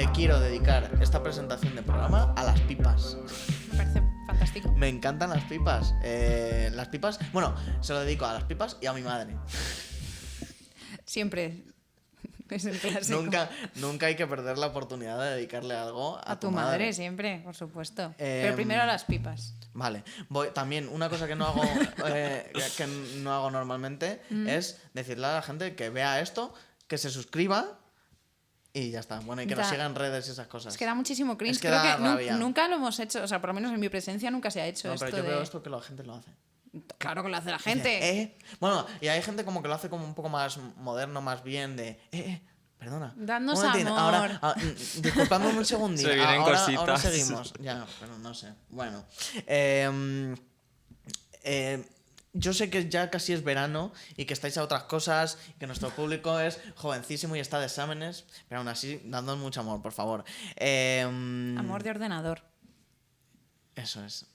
le quiero dedicar esta presentación de programa a las pipas. Me parece fantástico. Me encantan las pipas. Las pipas, bueno, se lo dedico a las pipas y a mi madre. Siempre es el clásico. Nunca hay que perder la oportunidad de dedicarle algo a A tu madre, siempre, por supuesto. Pero primero a las pipas. Vale. También una cosa que no hago que no hago normalmente es decirle a la gente que vea esto, que se suscriba y ya está. Bueno, y que nos siga en redes y esas cosas. Es que da muchísimo cringe. Es que Creo da que rabia. nunca lo hemos hecho, o sea, por lo menos en mi presencia nunca se ha hecho No, esto pero yo de... veo esto que la gente lo hace. Claro que lo hace la gente. Dice, Bueno, y hay gente como que lo hace como un poco más moderno, más bien de... Perdona. Dadnos un momentín, amor. Ahora, disculpadme un segundín. Se vienen ahora cositas. seguimos. Ya, pero no sé. Bueno. Yo sé que ya casi es verano y que estáis a otras cosas, y que nuestro público es jovencísimo y está de exámenes, pero aún así, dándonos mucho amor, por favor. Amor de ordenador. Eso es.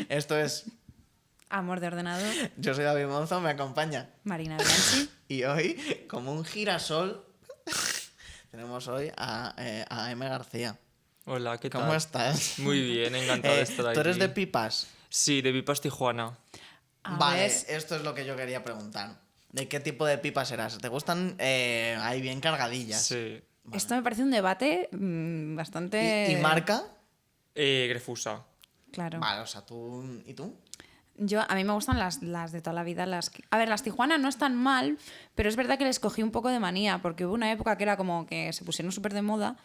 Esto es... Amor de ordenador. Yo soy David Monzo, me acompaña. Marina Bianchi. Y hoy, como un girasol, tenemos hoy a M. García. Hola, ¿qué tal? ¿Cómo estás? Muy bien, encantado de estar aquí. ¿Tú eres de pipas? Sí, de Pipas Tijuana. Vale, ver. esto es lo que yo quería preguntar. ¿De qué tipo de pipas eras? ¿Te gustan ahí bien cargadillas? Sí. Vale. Esto me parece un debate bastante... ¿Y marca? Grefusa. Claro. Vale, o sea, tú... ¿Y tú? A mí me gustan las de toda la vida. A ver, las Tijuana no están mal, pero es verdad que les cogí un poco de manía, porque hubo una época que era como que se pusieron súper de moda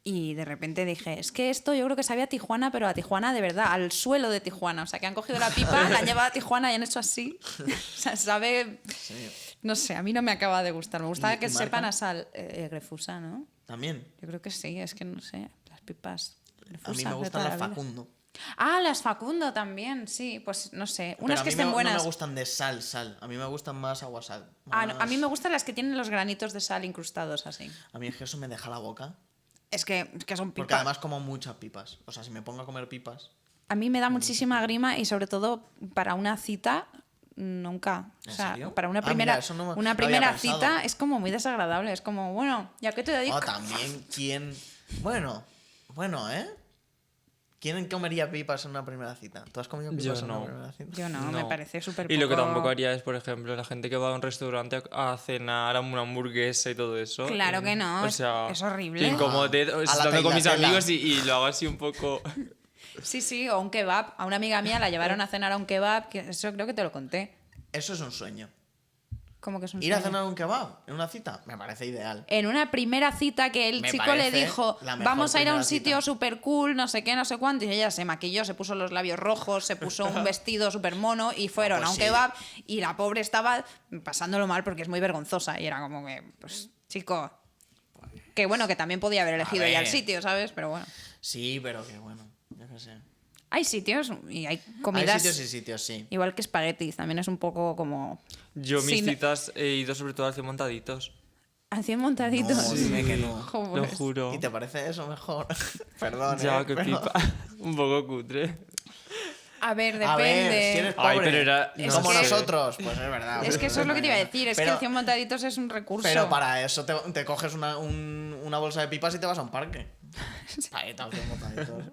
y de repente dije, es que esto yo creo que sabía a Tijuana, pero a Tijuana de verdad, al suelo de Tijuana. O sea, que han cogido la pipa, la han llevado a Tijuana y han hecho así. O sea, sabe... Sí. No sé, a mí no me acaba de gustar. Me gusta ¿Y que marca? sepan a sal. Grefusa, ¿no? ¿También? Yo creo que sí, es que no sé, las pipas. A mí Grefusa, me de gustan toda las la vida. Facundo. Ah, las Facundo también, sí, pues no sé. Unas que Pero estén no buenas. me gustan de sal. A mí me gustan más aguasal. Ah, no, a mí me gustan las que tienen los granitos de sal incrustados así. A mí es que eso me deja la boca. Es que son Porque pipas. además como muchas pipas. O sea, si me pongo a comer pipas... A mí me da muchísima grima y sobre todo para una cita nunca. O ¿En sea, serio? para una Ah, primera, mira, eso no lo una había primera pensado. cita es como muy desagradable. Es como, bueno, ¿ya qué te dedicas? O también, ¿quién...? Bueno, ¿Quién comería pipas en una primera cita? ¿Tú has comido pipas Yo en una no. primera cita? Yo no, No. me parece súper Y lo que poco- tampoco haría es, por ejemplo, la gente que va a un restaurante a cenar a una hamburguesa y todo eso. Claro que no, O sea, es horrible. que incomode, a la estando con mis tailandela. amigos y lo hago así un poco... Sí, o un kebab. A una amiga mía la llevaron a cenar a un kebab, que eso creo que te lo conté. Eso es un sueño. Como que es un Ir a sueño. cenar un kebab en una cita me parece ideal. En una primera cita que el Me chico le parece dijo, la mejor vamos a ir a un primera sitio cita". súper cool, no sé qué, no sé cuánto, y ella se maquilló, se puso los labios rojos, se puso un vestido súper mono y fueron Pues a un sí. kebab y la pobre estaba pasándolo mal porque es muy vergonzosa y era como que, pues, chico, que bueno, que también podía haber elegido ya el ver. sitio, ¿sabes? Pero bueno, Sí, pero que bueno, yo qué sé. hay sitios y hay comidas Hay sitios y sitios, sí. igual que espaguetis, también es un poco como... Yo mis Sí, no- citas he ido sobre todo hacia montaditos. a 100 montaditos. No, dime que no. Joder. Lo juro. ¿Y te parece eso mejor? Perdón, Ya, qué pero- pipa. Un poco cutre. A ver, A ver, depende. si eres pobre, Ay, pero era- no como sé. nosotros, pues es verdad. Es que eso es lo que te iba a decir, es que Pero- el 100 montaditos es un recurso. Pero para eso te coges una bolsa de pipas y te vas a un parque. Ahí está, 100 montaditos.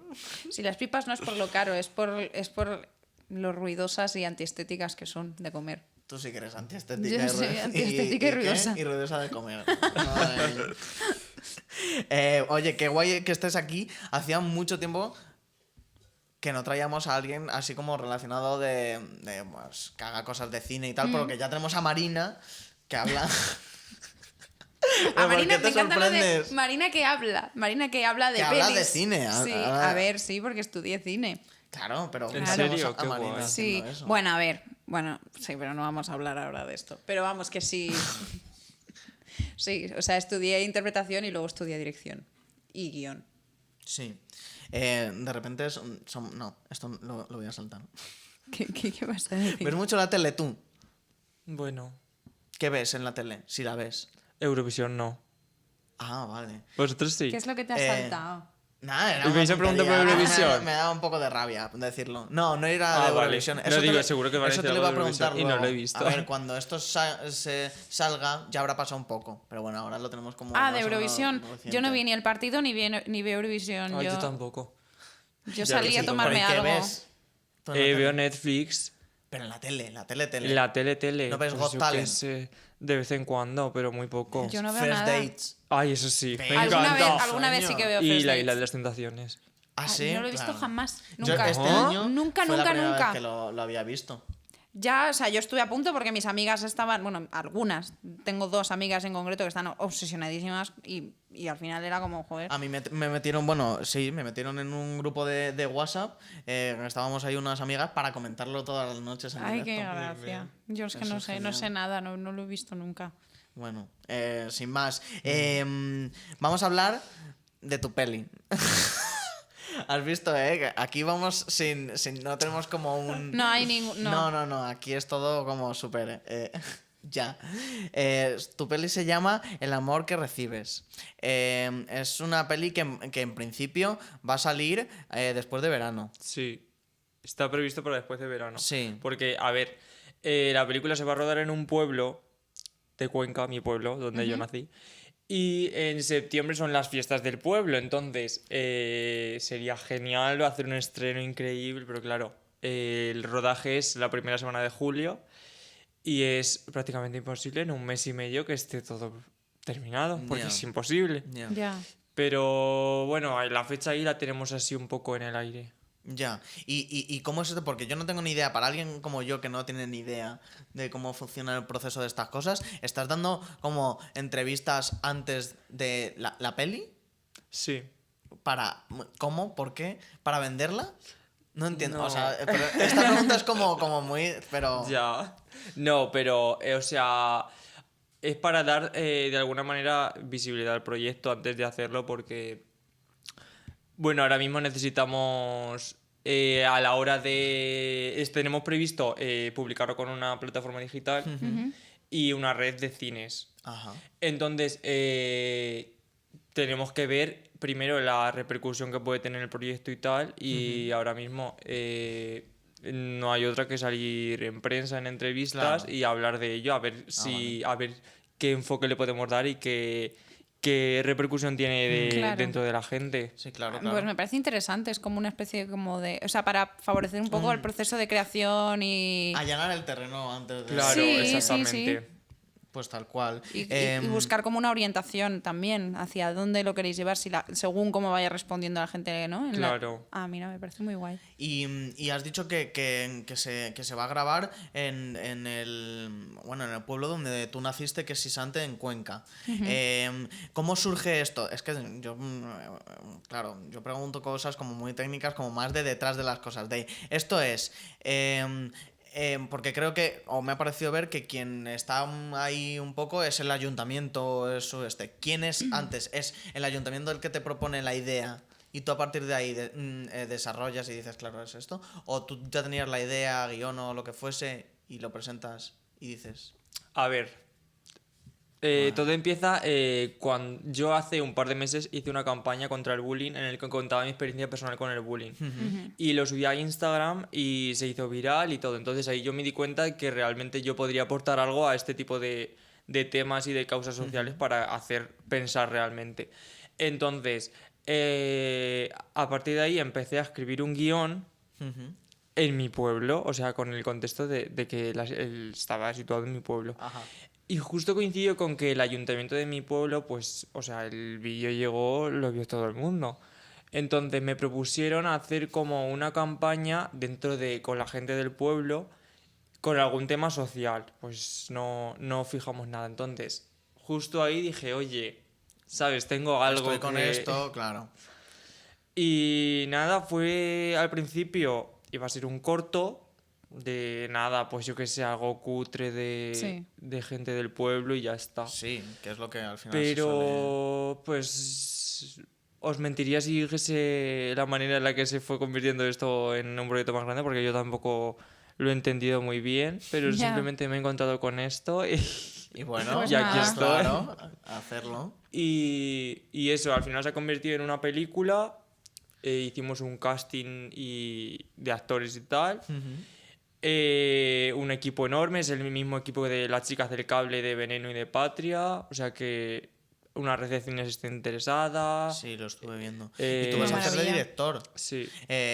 Si las pipas no es por lo caro, es por lo ruidosas y antiestéticas que son de comer. Tú sí que eres antiestética. Yo soy antiestética y ¿qué? ruidosa. Y ruidosa de comer. Oye, qué guay que estés aquí. Hacía mucho tiempo que no traíamos a alguien así como relacionado de pues, que haga cosas de cine y tal, porque ya tenemos a Marina que habla... A ¿Por Marina, qué te me encanta lo de sorprendes? Marina que habla de Que pelis. habla de cine, Sí, ahora- a ver, sí, porque estudié cine. Claro, pero ¿En tenemos serio? a Qué Marina guay. Sí, haciendo eso. bueno, a ver, sí, pero no vamos a hablar ahora de esto. Pero vamos, que sí. Sí, o sea, estudié interpretación y luego estudié dirección y guión. Sí. De repente no, esto lo voy a saltar. ¿Qué vas a decir? ¿Ves mucho la tele tú? Bueno, ¿Qué ves en la tele? Si la ves. Eurovisión no. Ah, vale. ¿Vosotros sí? ¿Qué es lo que te has Eh, saltado? Nada, era ¿Y una vais a preguntar por tontería. Eurovisión? Me daba un poco de rabia decirlo. No, no era de Vale. Eurovisión. No digo, seguro que van a eso decir te lo iba a algo de preguntar Eurovisión y no lo he luego. visto. A ver, cuando esto se salga, ya habrá pasado un poco. Pero bueno, ahora lo tenemos como. De más o menos Eurovisión. reciente. Yo no vi ni el partido ni vi Eurovisión. Ay, yo yo tampoco. yo Ya salí que a sí, tomarme ¿Pero y qué algo. ves? Tú en la tele. Veo Netflix, Pero en la tele. la tele. ¿No ves pues Got yo Talent? qué sé, de vez en cuando, pero muy poco. Yo no veo First nada. Dates. Ay, eso sí, me Pero- encanta. Alguna vez sí que veo Y First la Dates. Isla de las Tentaciones. Ah, sí. No lo he visto Claro. jamás. Yo Nunca. este ¿Ah? año Nunca, fue la nunca, primera vez nunca. que lo había visto. Ya, o sea, yo estuve a punto porque mis amigas estaban, bueno, algunas, tengo 2 amigas en concreto que están obsesionadísimas y al final era como, joder. A mí me metieron, bueno, sí, me metieron en un grupo de WhatsApp. Estábamos ahí unas amigas para comentarlo todas las noches en Ay, directo. qué gracia. Yo es que Eso no es sé, no genial. sé nada, no lo he visto nunca. Bueno, sin más. Vamos a hablar de tu peli. Has visto, que aquí vamos no tenemos como un... No hay ningún. No. No, aquí es todo como súper... ya. Tu peli se llama El amor que recibes. Es una peli que en principio va a salir después de verano. Sí, está previsto para después de verano. Sí. Porque, a ver, la película se va a rodar en un pueblo de Cuenca, mi pueblo, donde yo nací. Y en septiembre son las fiestas del pueblo, entonces sería genial hacer un estreno increíble, pero claro, el rodaje es la primera semana de julio y es prácticamente imposible en un mes y medio que esté todo terminado, porque Ya. es imposible. Ya. Ya. Pero bueno, la fecha ahí la tenemos así un poco en el aire. Ya. ¿Y cómo es esto? Porque yo no tengo ni idea. Para alguien como yo que no tiene ni idea de cómo funciona el proceso de estas cosas, ¿estás dando como entrevistas antes de la peli? Sí. ¿Para cómo? ¿Por qué? ¿Para venderla? No entiendo. No. O sea, pero esta pregunta es como muy... Pero... Ya. No, pero, o sea, es para dar de alguna manera visibilidad al proyecto antes de hacerlo porque, bueno, ahora mismo necesitamos, a la hora de... tenemos previsto publicarlo con una plataforma digital y una red de cines. Ajá. Entonces, tenemos que ver primero la repercusión que puede tener el proyecto y tal, y ahora mismo no hay otra que salir en prensa, en entrevistas Claro. y hablar de ello, a ver a ver qué enfoque le podemos dar y qué repercusión tiene Claro. dentro de la gente. Sí, claro, Pues claro. me parece interesante, es como una especie como de... O sea, para favorecer un poco el proceso de creación y... Allanar el terreno antes de... Claro, Sí, sí, exactamente. sí. Pues tal cual. Y Em, buscar como una orientación también hacia dónde lo queréis llevar, según cómo vaya respondiendo la gente, ¿no? Claro. Mira, me parece muy guay. Y has dicho que se va a grabar en el pueblo donde tú naciste, que es Sisante, en Cuenca. ¿Cómo surge esto? Es que yo, claro, yo pregunto cosas como muy técnicas, como más de detrás de las cosas. Esto es... porque creo que, o me ha parecido ver que quien está ahí un poco es el ayuntamiento, ¿Quién es antes? ¿Es el ayuntamiento el que te propone la idea y tú a partir de ahí desarrollas y dices, claro, es esto? ¿O tú ya tenías la idea, guión o lo que fuese y lo presentas y dices... A ver, todo empieza cuando yo hace un par de meses hice una campaña contra el bullying en el que contaba mi experiencia personal con el bullying. Y lo subí a Instagram y se hizo viral y todo. Entonces ahí yo me di cuenta de que realmente yo podría aportar algo a este tipo de temas y de causas sociales para hacer pensar realmente. Entonces, a partir de ahí empecé a escribir un guión en mi pueblo, o sea, con el contexto de que él estaba situado en mi pueblo. Ajá. Y justo coincidió con que el ayuntamiento de mi pueblo, pues, o sea, el vídeo llegó, lo vio todo el mundo. Entonces me propusieron hacer como una campaña con la gente del pueblo con algún tema social. Pues no fijamos nada. Entonces, justo ahí dije, oye, ¿sabes? Tengo algo Estoy con que... esto, claro. Y nada, fue al principio, iba a ser un corto de nada, pues yo que sé, algo cutre Sí. de gente del pueblo y ya está. Sí, que es lo que al final se suele... Pero, pues, os mentiría si dijese la manera en la que se fue convirtiendo esto en un proyecto más grande, porque yo tampoco lo he entendido muy bien, pero Ya. simplemente me he encontrado con esto Y bueno, Pues y aquí nada. estoy. claro, hacerlo. Y eso, al final se ha convertido en una película hicimos un casting de actores y tal. Un equipo enorme, es el mismo equipo de las chicas del cable de Veneno y de Patria, o sea que una recepcionista está interesada. Sí, lo estuve viendo. Eh, Y tú vas a hacer de Maravilla. director. Sí.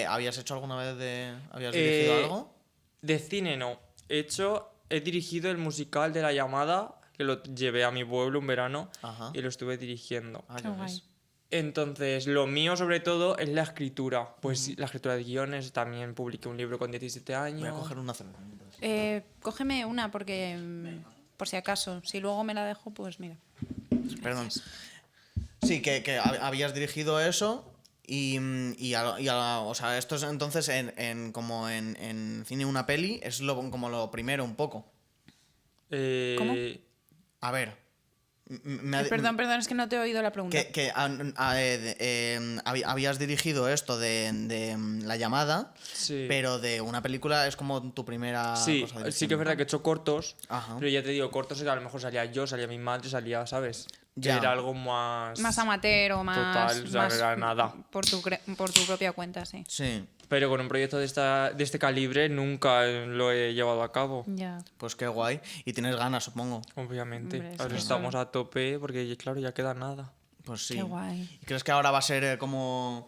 ¿Habías hecho alguna vez de... ¿Habías dirigido algo? De cine no. He dirigido el musical de La Llamada, que lo llevé a mi pueblo un verano Ajá. y lo estuve dirigiendo. Ah, Qué ya guay. ves. Entonces, lo mío sobre todo es la escritura. Pues la escritura de guiones, también publiqué un libro con 17 años. Voy a coger una cerveza. Cógeme una porque, por si acaso, si luego me la dejo, pues mira. Perdón. Sí, que habías dirigido eso o sea, esto es entonces como en cine una peli, es como lo primero un poco. ¿Cómo? A ver. Perdón, es que no te he oído la pregunta. Habías dirigido esto de La Llamada, Sí. pero de una película es como tu primera Sí, cosa sí que dirigiendo. es verdad que he hecho cortos, Ajá. pero ya te digo, cortos a lo mejor salía yo, salía mi madre, salía, ¿sabes? Que Ya. era algo más... Más amateur o más... Total, o sea, más era nada. Por tu propia cuenta, sí. Sí, Pero con un proyecto de este calibre nunca lo he llevado a cabo, Ya. pues qué guay. Y tienes ganas, supongo. obviamente. Hombre, Ahora sí. estamos a tope porque, claro, ya queda nada. Pues sí. Qué guay. ¿Y crees que ahora va a ser como...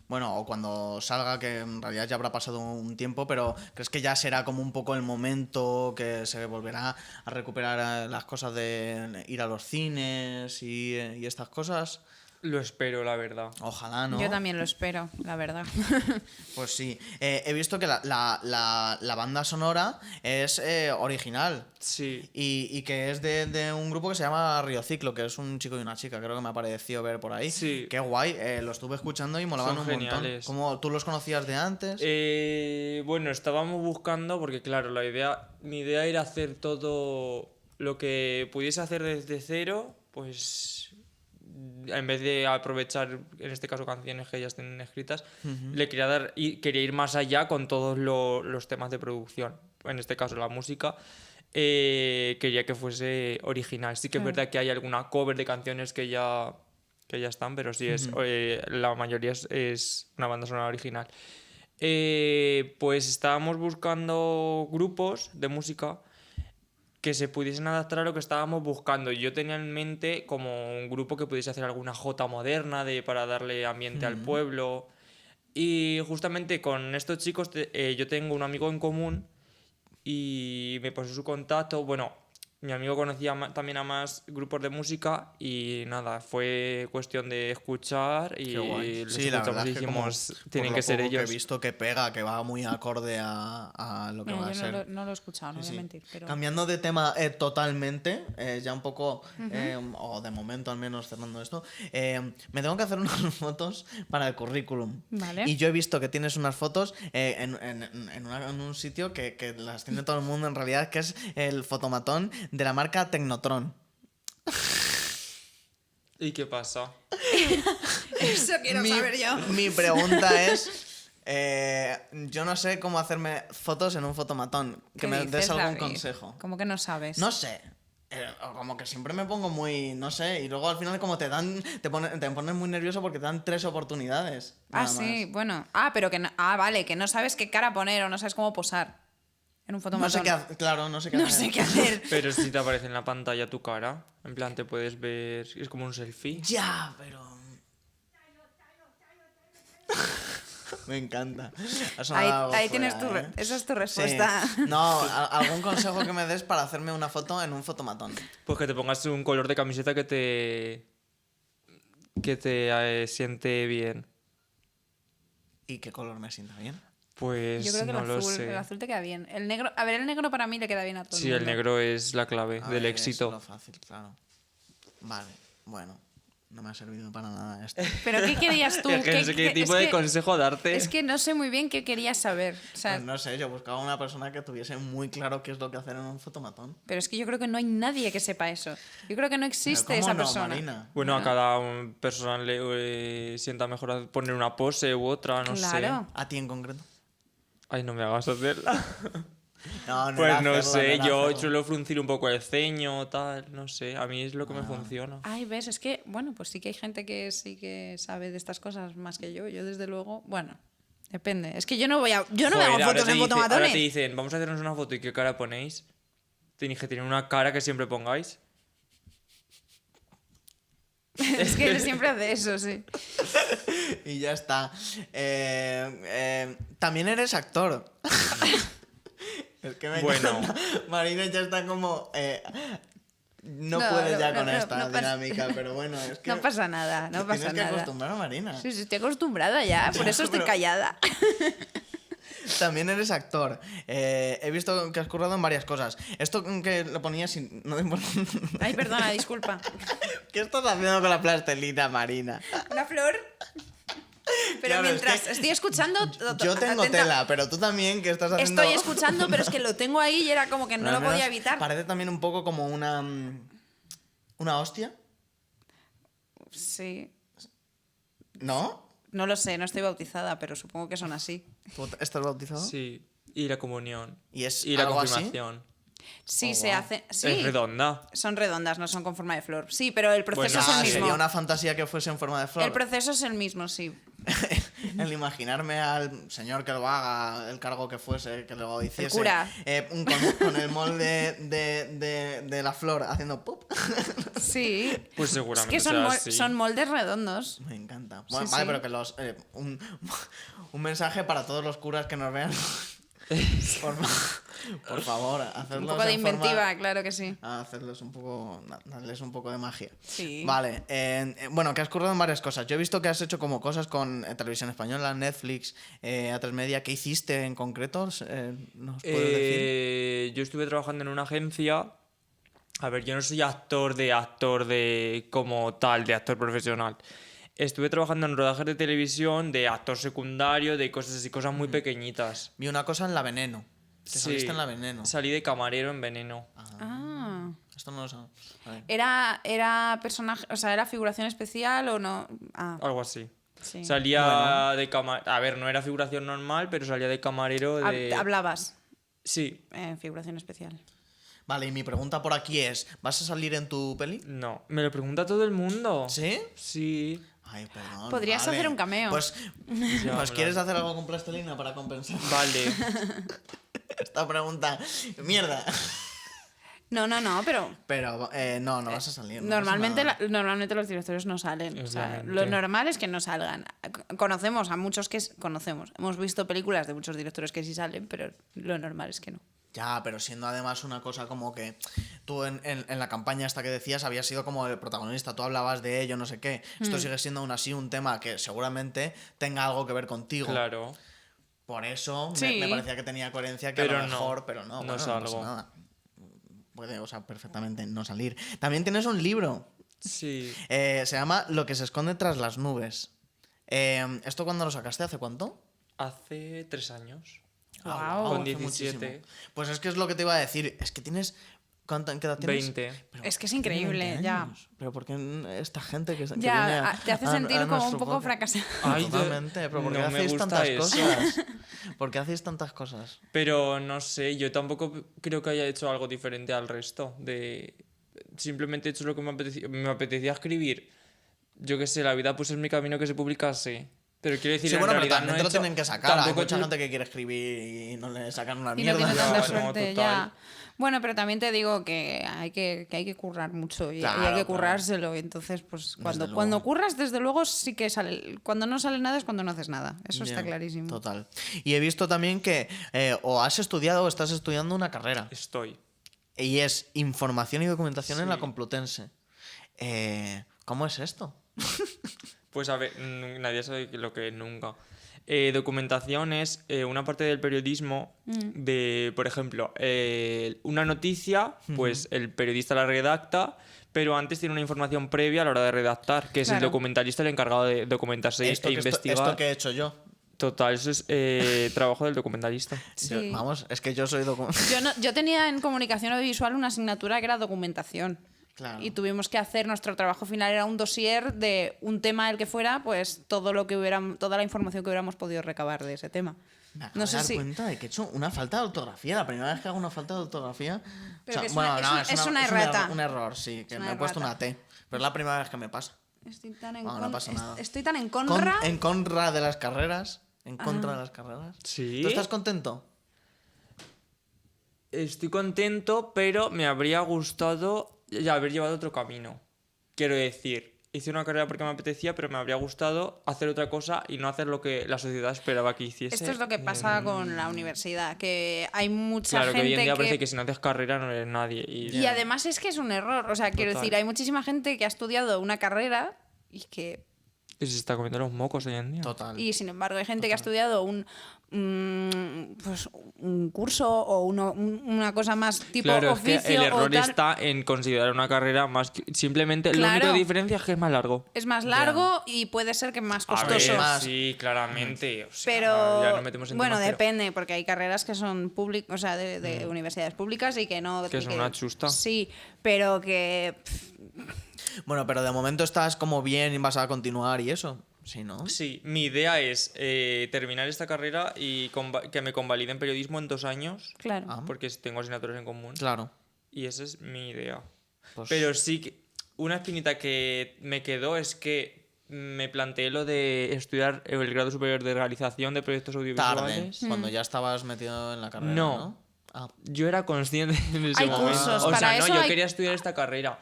bueno, o cuando salga, que en realidad ya habrá pasado un tiempo, pero ¿crees que ya será como un poco el momento que se volverá a recuperar las cosas de ir a los cines y estas cosas? Lo espero, la verdad. Ojalá, ¿no? Yo también lo espero, la verdad. Pues sí. He visto que la banda sonora es original. Sí. Y que es de un grupo que se llama Río Ciclo, que es un chico y una chica, creo que me ha parecido ver por ahí. Sí. Qué guay, lo estuve escuchando y molaban Son un montón. geniales. ¿Cómo, tú los conocías de antes? Bueno, estábamos buscando, porque claro, mi idea era hacer todo lo que pudiese hacer desde cero, pues en vez de aprovechar, en este caso, canciones que ya estén escritas, le quería ir más allá con todos los temas de producción. En este caso, la música. Quería que fuese original. Sí que es verdad que hay alguna cover de canciones que ya están, pero sí, la mayoría es una banda sonora original. Pues estábamos buscando grupos de música que se pudiesen adaptar a lo que estábamos buscando. Yo tenía en mente como un grupo que pudiese hacer alguna jota moderna para darle ambiente al pueblo. Y justamente con estos chicos yo tengo un amigo en común y me pasó su contacto. Bueno, mi amigo conocía también a más grupos de música y nada, fue cuestión de escuchar y Qué guay. les Sí, la escuchamos verdad y es que como dijimos, por tienen lo que ser poco ellos. que he visto que pega, que va muy acorde a lo que No, va a yo ser. no lo he escuchado, no voy a Sí. mentir. Pero... Cambiando de tema totalmente, ya un poco, o de momento al menos cerrando esto, me tengo que hacer unas fotos para el currículum. Vale. Y yo he visto que tienes unas fotos en un sitio que las tiene todo el mundo en realidad, que es el fotomatón de la marca Tecnotron. ¿Y qué pasa? Eso quiero saber yo. Mi pregunta es... yo no sé cómo hacerme fotos en un fotomatón. Que ¿Qué me dices, des algún David? consejo. ¿Cómo que no sabes? No sé. Como que siempre me pongo muy... No sé. Y luego al final como te pones muy nervioso porque te dan 3 oportunidades. Ah, nada sí, más. bueno. Pero que no... vale, que no sabes qué cara poner o no sabes cómo posar en un No fotomatón. sé qué hacer. Claro, no sé qué No hacer. sé qué hacer. Pero si te aparece en la pantalla tu cara, en plan te puedes ver, es como un selfie. Ya, pero... Me encanta. Ha sonado algo Ahí fuera, tienes ¿eh? esa es tu Sí. respuesta. No, algún consejo que me des para hacerme una foto en un fotomatón. Pues que te pongas un color de camiseta que te siente bien. ¿Y qué color me sienta bien? Pues Yo creo que no el lo azul, sé. el azul te queda bien. El negro, a ver, el negro para mí le queda bien a todo Sí, el el mundo. negro es la clave A del ver, éxito. eso es lo fácil, claro. Vale, bueno. No me ha servido para nada esto. Pero ¿qué querías tú? Es que no sé qué tipo de consejo darte. Es que no sé muy bien qué querías saber. O sea, Pues no sé, yo buscaba una persona que tuviese muy claro qué es lo que hacer en un fotomatón. pero es que yo creo que no hay nadie que sepa eso. Yo creo que no existe Pero ¿cómo esa no, persona. Marina? Bueno, a cada persona le sienta mejor poner una pose u otra, no sé. Claro. A ti en concreto. Ay, no me hagas hacerla. No, no Pues era no hacerlo, sé, era yo hacerlo. suelo fruncir un poco el ceño, tal, no sé, a mí es lo que me funciona. Ay, ves, es que, bueno, pues sí que hay gente que sí que sabe de estas cosas más que yo. Yo, desde luego, bueno, depende. Es que yo no me hago Joder, fotos en ahora te fotomatones. dicen, vamos a hacernos una foto y qué cara ponéis. Tenéis que tener una cara que siempre pongáis. Es que él siempre hace eso, sí. Y ya está. También eres actor. Es que me Bueno. encanta. Marina ya está como... no No, puede no, ya no, con no, esta no pasa- dinámica, pero bueno, es que... No pasa nada, no pasa Tienes que nada. acostumbrar a Marina. Sí, sí, estoy acostumbrada ya, por eso estoy pero- callada. También eres actor. He visto que has currado en varias cosas. Esto que lo ponías sin... No, Ay, perdona, disculpa. ¿Qué estás haciendo con la plastelina, Marina? ¿Una flor? Pero Claro, es mientras que estoy escuchando... Yo tengo atenta. tela, pero tú también, que estás haciendo... Estoy escuchando, pero es que lo tengo ahí y era como que no Al lo podía menos evitar. Parece también un poco como una... ¿Una hostia? Sí. ¿No? No lo sé, no estoy bautizada, pero supongo que son así. ¿Tú estás bautizado? Sí, y la comunión. ¿Y es Y la algo así? confirmación. Sí, Oh, se wow. hace. Sí. Es redonda. Son redondas, no son con forma de flor. Sí, pero el proceso Bueno, es el mismo. Sería una fantasía que fuese en forma de flor. El proceso es el mismo, sí. El imaginarme al señor que lo haga, el cargo que fuese, que lo hiciese. El cura. Con el molde de la flor haciendo pop. Sí. Pues Es seguramente que son, sea así. son moldes redondos. Me encanta. Bueno, Sí, vale, sí. pero que los... un mensaje para todos los curas que nos vean. Por favor, hacerlos Un poco de en forma- inventiva, claro que sí. hacerles un poco, darles un poco de magia. Sí. Vale, bueno, que has currado en varias cosas. Yo he visto que has hecho como cosas con Televisión Española, Netflix, A3 Media. ¿Qué hiciste en concreto? ¿Nos puedes decir? Yo estuve trabajando en una agencia. A ver, yo no soy actor de como tal, de actor profesional. Estuve trabajando en rodajes de televisión, de actor secundario, de cosas así, cosas muy pequeñitas. Vi una cosa en La Veneno. Te Sí, saliste en La Veneno. Salí de camarero en Veneno. Ah. Esto no lo sé. Vale. ¿Era personaje, o sea, era figuración especial o no? Ah, Algo así. sí. Salía de camarero. A ver, no era figuración normal, pero salía de camarero de. Hablabas Sí, en figuración especial. Vale, y mi pregunta por aquí es, ¿vas a salir en tu peli? no. Me lo pregunta todo el mundo. ¿Sí? Sí. Ay, perdón. Podrías vale. hacer un cameo. Pues, Ya, pues claro. ¿quieres hacer algo con plastilina para compensar Vale. esta pregunta? Mierda. No, pero Pero no vas a salir. no normalmente, pasa nada. normalmente los directores no salen. O sea, Obviamente. lo normal es que no salgan. Conocemos a muchos que conocemos. Hemos visto películas de muchos directores que sí salen, pero lo normal es que no. Ya, pero siendo además una cosa como que tú en la campaña esta que decías habías sido como el protagonista, tú hablabas de ello, no sé qué. Esto sigue siendo aún así un tema que seguramente tenga algo que ver contigo. Claro. Por eso Sí. me parecía que tenía coherencia, que Pero a lo no, mejor, pero no, no bueno, salgo. pasa nada. Puede, o sea, perfectamente no salir. También tienes un libro. Sí. Se llama Lo que se esconde tras las nubes. ¿Esto cuándo lo sacaste? ¿Hace cuánto? Hace 3 años. Guau. Con hace 17. muchísimo. Pues es que es lo que te iba a decir. Es que tienes... ¿Qué edad tienes? 20. Pero Es que es tiene increíble, 20 ya. años. Pero ¿por qué esta gente que viene Ya, te hace sentir como un nuestro poco podcast? fracasado. Ay, Totalmente, pero ¿por qué no me hacéis gusta tantas eso. cosas? ¿Por qué hacéis tantas cosas? Pero no sé, yo tampoco creo que haya hecho algo diferente al resto. Simplemente he hecho lo que me apetecía escribir. Yo qué sé, la vida pues es mi camino que se publicase. Pero quiero decir, Sí, en bueno, pero realidad también no te he lo hecho- tienen que sacar. Hay tampoco mucha he- gente que quiere escribir y no le sacan una Y no mierda. tiene tanta Ya, no, suerte, total. ya. Bueno, pero también te digo que hay que currar mucho y hay Claro, que claro. currárselo. Entonces, pues luego. cuando curras, desde luego sí que sale. Cuando no sale nada es cuando no haces nada. Eso está Bien, clarísimo. Total. Y he visto también que o has estudiado o estás estudiando una carrera. Estoy. Y es Información y Documentación en la Sí. Complutense. ¿Cómo es esto? Pues a ver, nadie sabe lo que es nunca. Documentación es una parte del periodismo de, por ejemplo, una noticia, pues el periodista la redacta, pero antes tiene una información previa a la hora de redactar, que es el Claro. documentalista el encargado de documentarse Esto, e que investigar. esto que he hecho yo. Total, eso es trabajo del documentalista. Sí. Vamos, es que yo soy Yo tenía en comunicación audiovisual una asignatura que era documentación. Claro. Y tuvimos que hacer, nuestro trabajo final era un dossier de un tema el que fuera, pues toda la información que hubiéramos podido recabar de ese tema. Me acabo No de sé dar si... cuenta de que he hecho una falta de ortografía. La primera vez que hago una falta de ortografía. Pero que es una errata. Un error, sí, que Es me una he puesto errata. una T. Pero es la primera vez que me pasa. Estoy tan en, No pasa nada. estoy tan en contra. En contra de las carreras. En contra de las carreras. Sí. ¿Tú estás contento? Estoy contento, pero me habría gustado ya haber llevado otro camino. Quiero decir, hice una carrera porque me apetecía, pero me habría gustado hacer otra cosa y no hacer lo que la sociedad esperaba que hiciese. Esto es lo que pasa con la universidad, que hay mucha Claro, que gente hoy en día que... parece que si no haces carrera no eres nadie. Y además es que es un error. O sea, quiero Total. decir, hay muchísima gente que ha estudiado una carrera y que... Y se está comiendo los mocos hoy en día. Total. Y sin embargo hay gente que ha estudiado pues, un curso o una cosa más tipo Claro, oficio es que el o error tal. está en considerar una carrera más que... Simplemente, la Claro. única diferencia es que es más largo. Es más largo y puede ser que más A costoso. ver, Más. sí, claramente. O sea, Pero ya nos metemos en bueno, temas, pero- depende, porque hay carreras que son públicas, o sea, de universidades públicas y que no. Que son una chusta. Sí, pero que. Bueno, pero de momento estás como bien y vas a continuar y eso. Sí, ¿no? Sí, mi idea es terminar esta carrera y que me convaliden periodismo en 2 años, Claro. Ah. porque tengo asignaturas en común. Claro. Y esa es mi idea. Pues- Pero sí que una espinita que me quedó es que me planteé lo de estudiar el grado superior de realización de proyectos Tarde. audiovisuales. Cuando ya estabas metido en la carrera. No. No. Ah, Yo era consciente en ese Hay momento. cursos, O para sea, no, eso yo hay- quería estudiar esta carrera.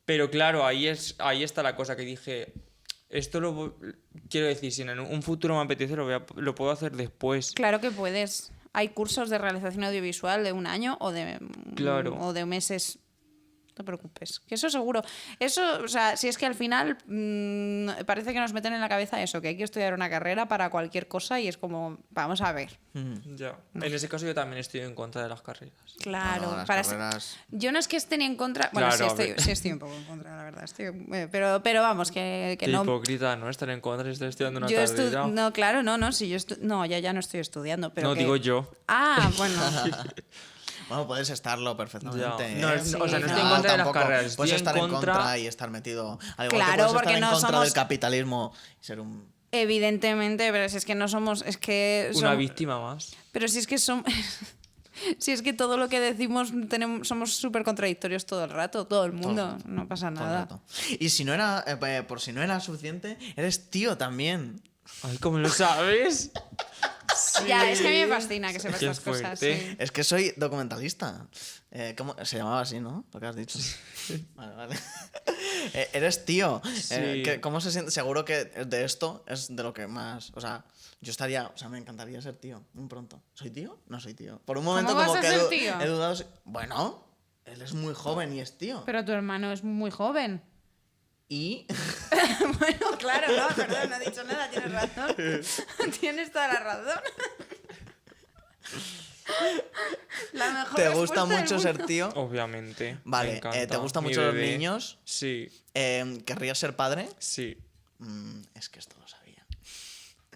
Pero claro, ahí está la cosa que dije. Esto quiero decir, si en un futuro me apetece, lo puedo hacer después. Claro que puedes. Hay cursos de realización audiovisual de 1 año Claro. o de meses. No te preocupes, que eso seguro. Eso, o sea, si es que al final parece que nos meten en la cabeza eso, que hay que estudiar una carrera para cualquier cosa y es como, vamos a ver. Ya. En ese caso yo también estoy en contra de las carreras. Claro, no, las para carreras- yo no es que esté ni en contra, bueno, Claro, a sí, ver. sí estoy un poco en contra, la verdad. Pero vamos, que Qué no. hipócrita, ¿no? Estar en contra y estar estudiando una Yo carrera. no, claro, no, si yo no, ya no estoy estudiando, pero No, que- digo yo. Ah, bueno. Bueno, puedes estarlo perfectamente. Ya. ¿eh? No, o sea, no estoy en contra de las tampoco. carreras, estoy Puedes en estar en contra- contra y estar metido. Al igual que Claro, puedes porque estar en no contra somos- del capitalismo y ser un. Evidentemente, pero si es que no somos, es que Una som- víctima más. pero si es que somos si es que todo lo que decimos somos súper contradictorios todo el rato, todo el mundo, no pasa todo el nada. rato. Y si no era, por si no era suficiente, eres tío también. Ay, ¿cómo lo sabes? Ya, es que a mí me fascina que sepas Qué estas cosas. fuerte. Sí. Es que soy documentalista. ¿Cómo? Se llamaba así, ¿no? Lo que has dicho. Vale, vale. Eres tío. Sí. ¿Cómo se siente? Seguro que de esto es de lo que más. O sea, yo estaría. O sea, me encantaría ser tío. Muy pronto. ¿Soy tío? No soy tío. Por un momento, vas como a que ser tío? he dudado. Bueno, él es muy joven y es tío. Pero tu hermano es muy joven. Y. Bueno, claro, no, perdón, no he dicho nada, tienes razón. Tienes toda la razón. La mejor ¿Te respuesta gusta del mucho mundo. ser tío? Obviamente. me Vale, encanta. ¿te gustan Mi mucho los bebé. niños? Sí, ¿Querrías ser padre? sí. Es que esto lo sabía.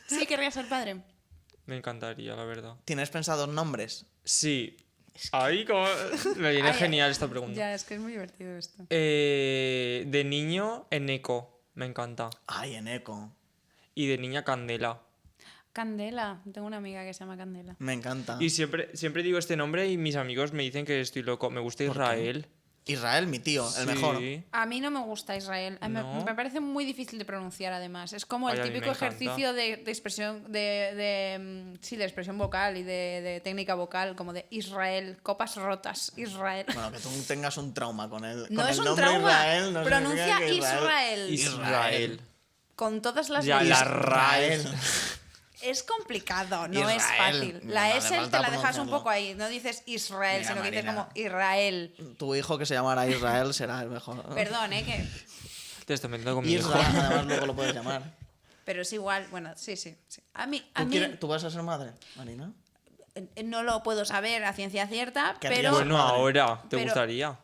Sí, querría ser padre. Me encantaría, la verdad. ¿Tienes pensado en nombres? Sí. Ahí como... Me viene Ay, genial esta pregunta. Ya, es que es muy divertido esto. De niño, Eneco. Me encanta. Ay, Eneco. Y de niña, Candela. Candela, tengo una amiga que se llama Candela. Me encanta. Y siempre digo este nombre y mis amigos me dicen que estoy loco. Me gusta Israel. Israel, mi tío, el Sí. mejor. A mí no me gusta Israel. ¿No? Me parece muy difícil de pronunciar, además. Es como el Ay, a mí típico me encanta. ejercicio de expresión, sí, de expresión vocal y de técnica vocal, como de Israel, copas rotas, Israel. Bueno, que tú tengas un trauma con el, No con es el un nombre trauma. Israel. No Pronuncia significa que Israel. Israel. Con todas las Ya, voces. la RAE. Es complicado, no es Israel. fácil. No La hace S te falta la dejas un pronunciarlo. poco ahí. No dices Israel, Mira, sino que dices Marina. como Israel. Tu hijo que se llamara Israel será el mejor. Perdón, que... Te estoy metiendo con mi hijo. Israel, además luego lo puedes llamar. Pero es igual, bueno, sí. A mí ¿Tú vas a ser madre, Marina? no lo puedo saber a ciencia cierta, Querrías pero ser Bueno, ahora, ¿te pero- gustaría?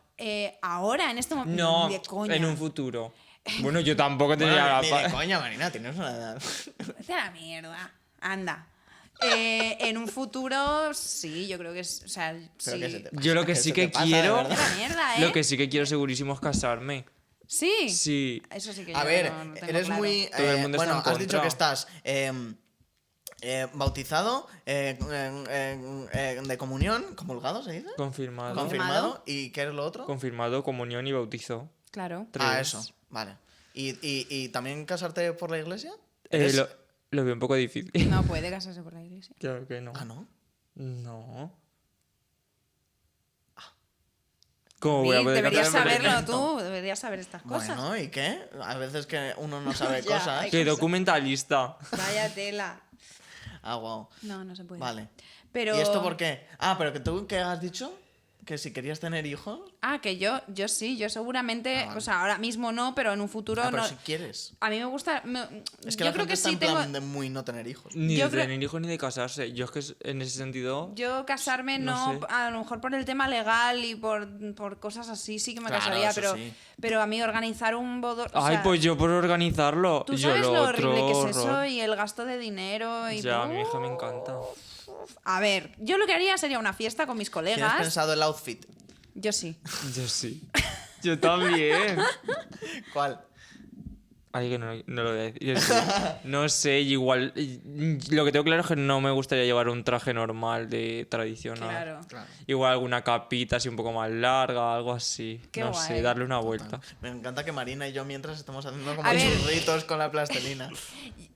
ahora, en este momento, No, ni de coña. en un futuro. Bueno, yo tampoco tenía Bueno, la ni de coña, Marina, tienes una edad. Vete a la mierda. Anda. En un futuro, sí, yo creo que es. O sea, Pero sí. que se te pasa, Yo lo que se sí te que pasa, de quiero... verdad. La mierda, ¿eh? Lo que sí que quiero segurísimo es casarme. Sí. Sí. Eso sí que A yo ver, no tengo eres claro. muy... Todo el mundo está bueno, en has dicho contra. que estás bautizado, de comunión, comulgado se dice. Confirmado. Confirmado. ¿Y qué es lo otro? Confirmado, comunión y bautizo. Claro. Ah, 3. eso, vale. ¿Y también casarte por la iglesia? Eh, ¿Eres- lo veo un poco difícil. No puede casarse por la iglesia. Claro que no. Ah, ¿no? No. ¿Cómo voy a Sí, poder deberías casarme por la saberlo iglesia? tú, deberías saber estas cosas. Bueno, ¿y qué? A veces que uno no sabe Ya, cosas. hay ¡Qué cosas. documentalista! Vaya tela. Ah, wow. No, no se puede. Vale. Pero... ¿Y esto por qué? Ah, pero que tú, ¿qué has dicho? Que si querías tener hijos. Ah, que yo sí, yo seguramente, Ah, vale. o sea, ahora mismo no, pero en un futuro Ah, pero no. si quieres. A mí me gusta. Es que yo la creo gente que está sí en tengo. plan de muy no tener hijos. Ni Yo de creo- tener hijos ni de casarse. Yo es que en ese sentido... Yo casarme No no, sé. a lo mejor por el tema legal y por cosas así sí que me Claro, casaría, eso pero, sí. pero a mí organizar un bodo. o Ay, sea, pues yo por organizarlo. tú yo sabes lo lo otro horrible que es eso horror. y el gasto de dinero y. Ya, a mi hija me encanta. A ver, yo lo que haría sería una fiesta con mis ¿Tienes colegas. pensado el outfit? Yo sí. Yo sí. Yo también. ¿Cuál? Ay, que no lo voy a decir. Yo sí. No sé, igual. Lo que tengo claro es que no me gustaría llevar un traje normal de tradicional. Claro. Claro. Igual alguna capita así un poco más larga, algo así. Qué no guay. sé, darle una vuelta. Me encanta que Marina y yo mientras estamos haciendo como A ver. churritos con la plastelina.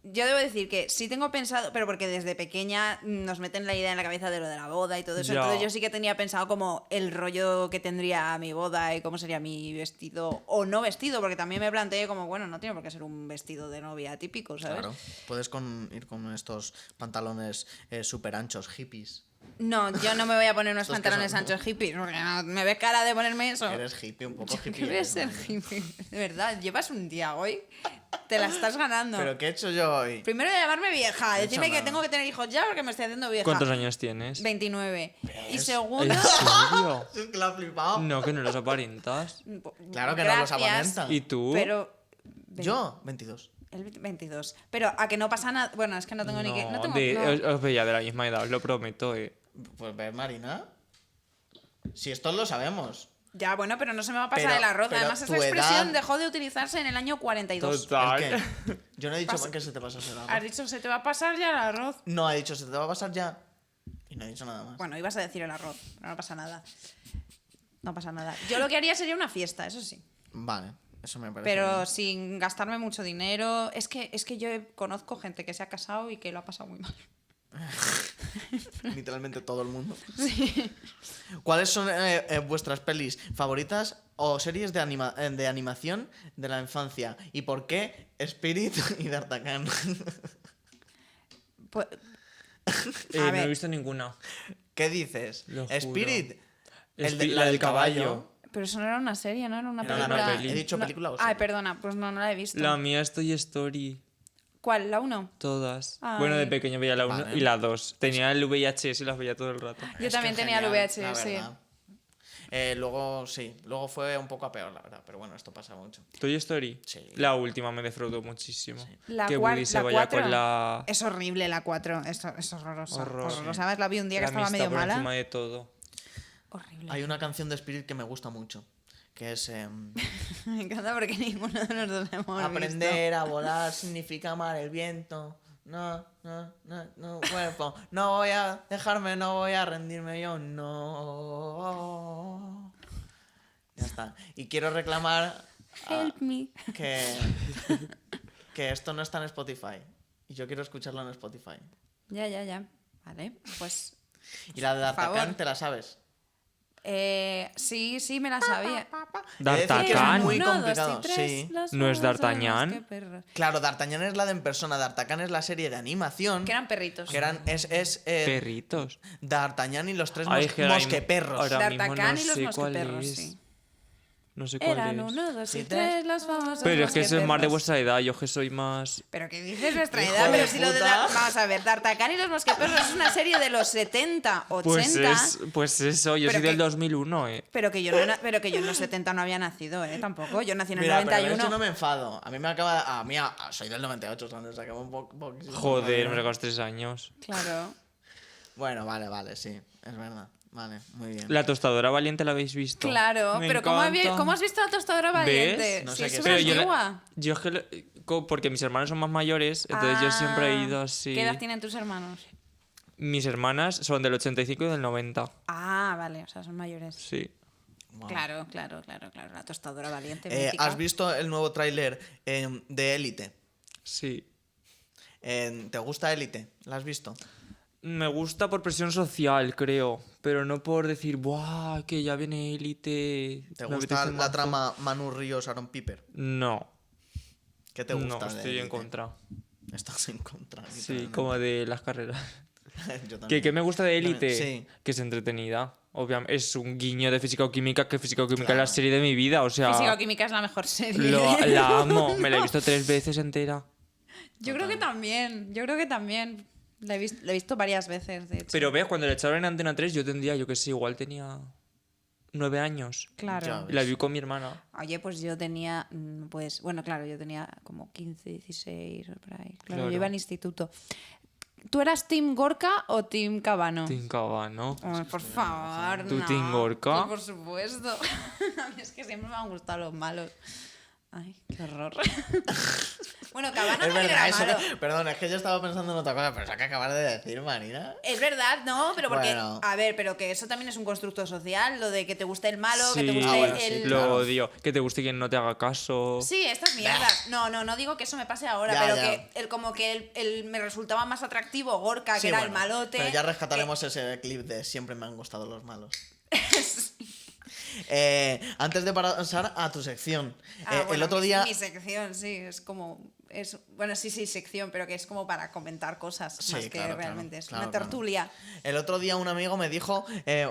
Yo debo decir que sí tengo pensado, pero porque desde pequeña nos meten la idea en la cabeza de lo de la boda y todo eso. Ya. Entonces yo sí que tenía pensado como el rollo que tendría mi boda y cómo sería mi vestido o no vestido, porque también me planteé como, bueno, no tiene por qué ser un vestido de novia típico, ¿sabes? Claro. Puedes ir con estos pantalones súper anchos, hippies. No, yo no me voy a poner unos Estos que pantalones son- anchos hippies, porque no, me ves cara de ponerme eso. Eres hippie, un poco ¿Qué hippie. voy a ser Marina. hippie? De verdad, llevas un día hoy, te la estás ganando. ¿Pero qué he hecho yo hoy? Primero de llamarme vieja, he decirme hecho que nada. tengo que tener hijos ya porque me estoy haciendo vieja. ¿Cuántos años tienes? 29. Y ¿Ves? segundo... ¿En serio? Es que la he flipado. No, que no los aparentas. Claro que no los Gracias, aparenta. ¿Y tú? Pero... Yo, 22. El 22. Pero a que no pasa nada... Bueno, es que no tengo ni que... No tengo, no. Os veía de la misma edad, os lo prometo, Pues ve, Marina. Si esto lo sabemos. Ya, bueno, pero no se me va a pasar Pero- el arroz. pero Además, esa tu expresión edad- dejó de utilizarse en el año 42. Total. ¿El qué? Yo no he dicho Pasa- que se te pasase el Has arroz. dicho, se te va a pasar ya el arroz. No, ha dicho, se te va a pasar ya. Y no ha dicho nada más. Bueno, ibas a decir el arroz, pero no pasa nada. No pasa nada. Yo lo que haría sería una fiesta, eso sí. Vale, eso me parece. Pero bien. sin gastarme mucho dinero. Es que yo conozco gente que se ha casado y que lo ha pasado muy mal. Literalmente todo el mundo. ¿Cuáles son vuestras pelis favoritas o series de animación de la infancia? ¿Y por qué Spirit y D'Artagnan? Pues, No he ver. visto ninguna. ¿Qué dices? Lo juro. Spirit. La del caballo. pero eso no era una serie, ¿no? Era una Era película. una peli. ¿He dicho No- película o Ay, serie? perdona, pues no la he visto. La mía es Toy Story. ¿Cuál? ¿La 1? Todas. Ay. Bueno, de pequeño veía la 1 Vale. y la 2. Tenía el VHS y las veía todo el rato. Yo Es también que tenía el genial, VHS, la sí. verdad. Luego sí, luego fue un poco a peor, la verdad. Pero bueno, esto pasa mucho. Toy Story. Sí. La última me defraudó muchísimo. La Que cual- Woody se la vaya 4. con la... Es horrible la 4. Es horrorosa. Horror, Horrorosa. sí. Además, la vi un día que la estaba amistad medio por mala. encima de todo. Horrible. Hay una canción de Spirit que me gusta mucho. Que es Me encanta porque ninguno de los dos hemos aprender a volar significa amar el viento. No, cuerpo. No voy a dejarme, no voy a rendirme yo. No. Ya está. Y quiero reclamar visto. Help me. que esto no está en Spotify. Y yo quiero escucharlo en Spotify. Ya. Vale, pues... Y la de Por favor. D'Artagnan, ¿te la sabes? Sí, me la sabía. He de decir que es D'Artagnan. muy Uno, dos y complicado. tres, Sí. las ¿No es bodas de D'Artagnan? los que perros. Claro, D'Artagnan es la de en persona. D'Artagnan es la serie de animación. Que eran perritos. Que eran, es Perritos. D'Artagnan y los tres Ay, que ahora mismo- mosqueperros. ahora mismo D'Artagnan no y los sé cuál mosqueperros, es. sí. No sé cuál Eran es. 1, 2 y Sí, 3 los famosos Pero es que eso es más de mosqueteros. vuestra edad, yo que soy más... ¿Pero qué dices nuestra Hijo edad? de Pero si lo de... puta. Vamos a ver, D'Artagnan y los mosqueteros es una serie de los 70, 80... Pues eso, yo Pero soy del que- 2001, Pero que yo no, pero que yo en los 70 no había nacido, tampoco. Yo nací en el Mira, pero 91. ves, yo no me enfado. A mí me acaba... soy del 98, cuando se acaba un poco... Joder, me regalas 3 años. Claro. Bueno, vale, sí. Es verdad. Vale, muy bien. La tostadora valiente la habéis visto. Claro, Me pero encanta. ¿cómo has visto la tostadora valiente? ¿Ves? No Sí, sé es qué súper es. Pero antigua. yo es que porque mis hermanos son más mayores, entonces yo siempre he ido así. ¿Qué edad tienen tus hermanos? Mis hermanas son del 85 y del 90. Ah, vale, o sea, son mayores. Sí. Wow. Claro, la tostadora valiente. mítica. ¿Has visto el nuevo tráiler de Élite? Sí. ¿Te gusta Élite? ¿La has visto? Me gusta por presión social, creo. Pero no por decir, ¡buah! Que ya viene Élite. ¿Te me gusta apetece la mazo". trama Manu Ríos, Aaron Piper? No. ¿Qué te gusta No, de estoy en Élite? contra. Estás en contra. Sí, literalmente. como de las carreras. Yo también. ¿Qué me gusta de También, Élite? sí. Que es entretenida. Obviamente, es un guiño de física o química, que física o química Claro. es la serie de mi vida. O sea, Física o química es la mejor serie. la amo. Me la he visto 3 veces entera. Yo creo que también. La he visto varias veces, de hecho. Pero ves, cuando la echaron en Antena 3, yo tendría, yo que sé, igual tenía 9 años. Ya Claro. ves. La vi con mi hermana. Oye, pues yo tenía, pues, bueno, claro, yo tenía como 15, 16 o por ahí. Claro, Claro. yo iba al instituto. ¿Tú eras Team Gorka o Team Cabano? Tincaba, ¿no? Ay, por favor, ¿Tú no. Team Gorka? Sí, por supuesto. A mí es que siempre me han gustado los malos. Ay, qué horror. Bueno, Cabano Es también verdad, era malo. perdón, es que yo estaba pensando en otra cosa, pero eso que acabas de decir, Marina. Es verdad, no, pero porque, Bueno. a ver, pero que eso también es un constructo social, lo de que te guste el malo, que te Sí, guste bueno, el... sí, lo claro. odio. Que te guste quien no te haga caso. Sí, estas mierdas. No digo que eso me pase ahora, Ya, pero ya. que como que me resultaba más atractivo Gorka, que Sí, era bueno, el malote. Pero ya rescataremos ese clip de siempre me han gustado los malos. Antes de pasar a tu sección, el Bueno, otro día... Mi sección, sí, es como... bueno, sí, sección, pero que es como para comentar cosas, Sí, más que claro, realmente. claro, Es claro, una claro. tertulia. El otro día un amigo me dijo,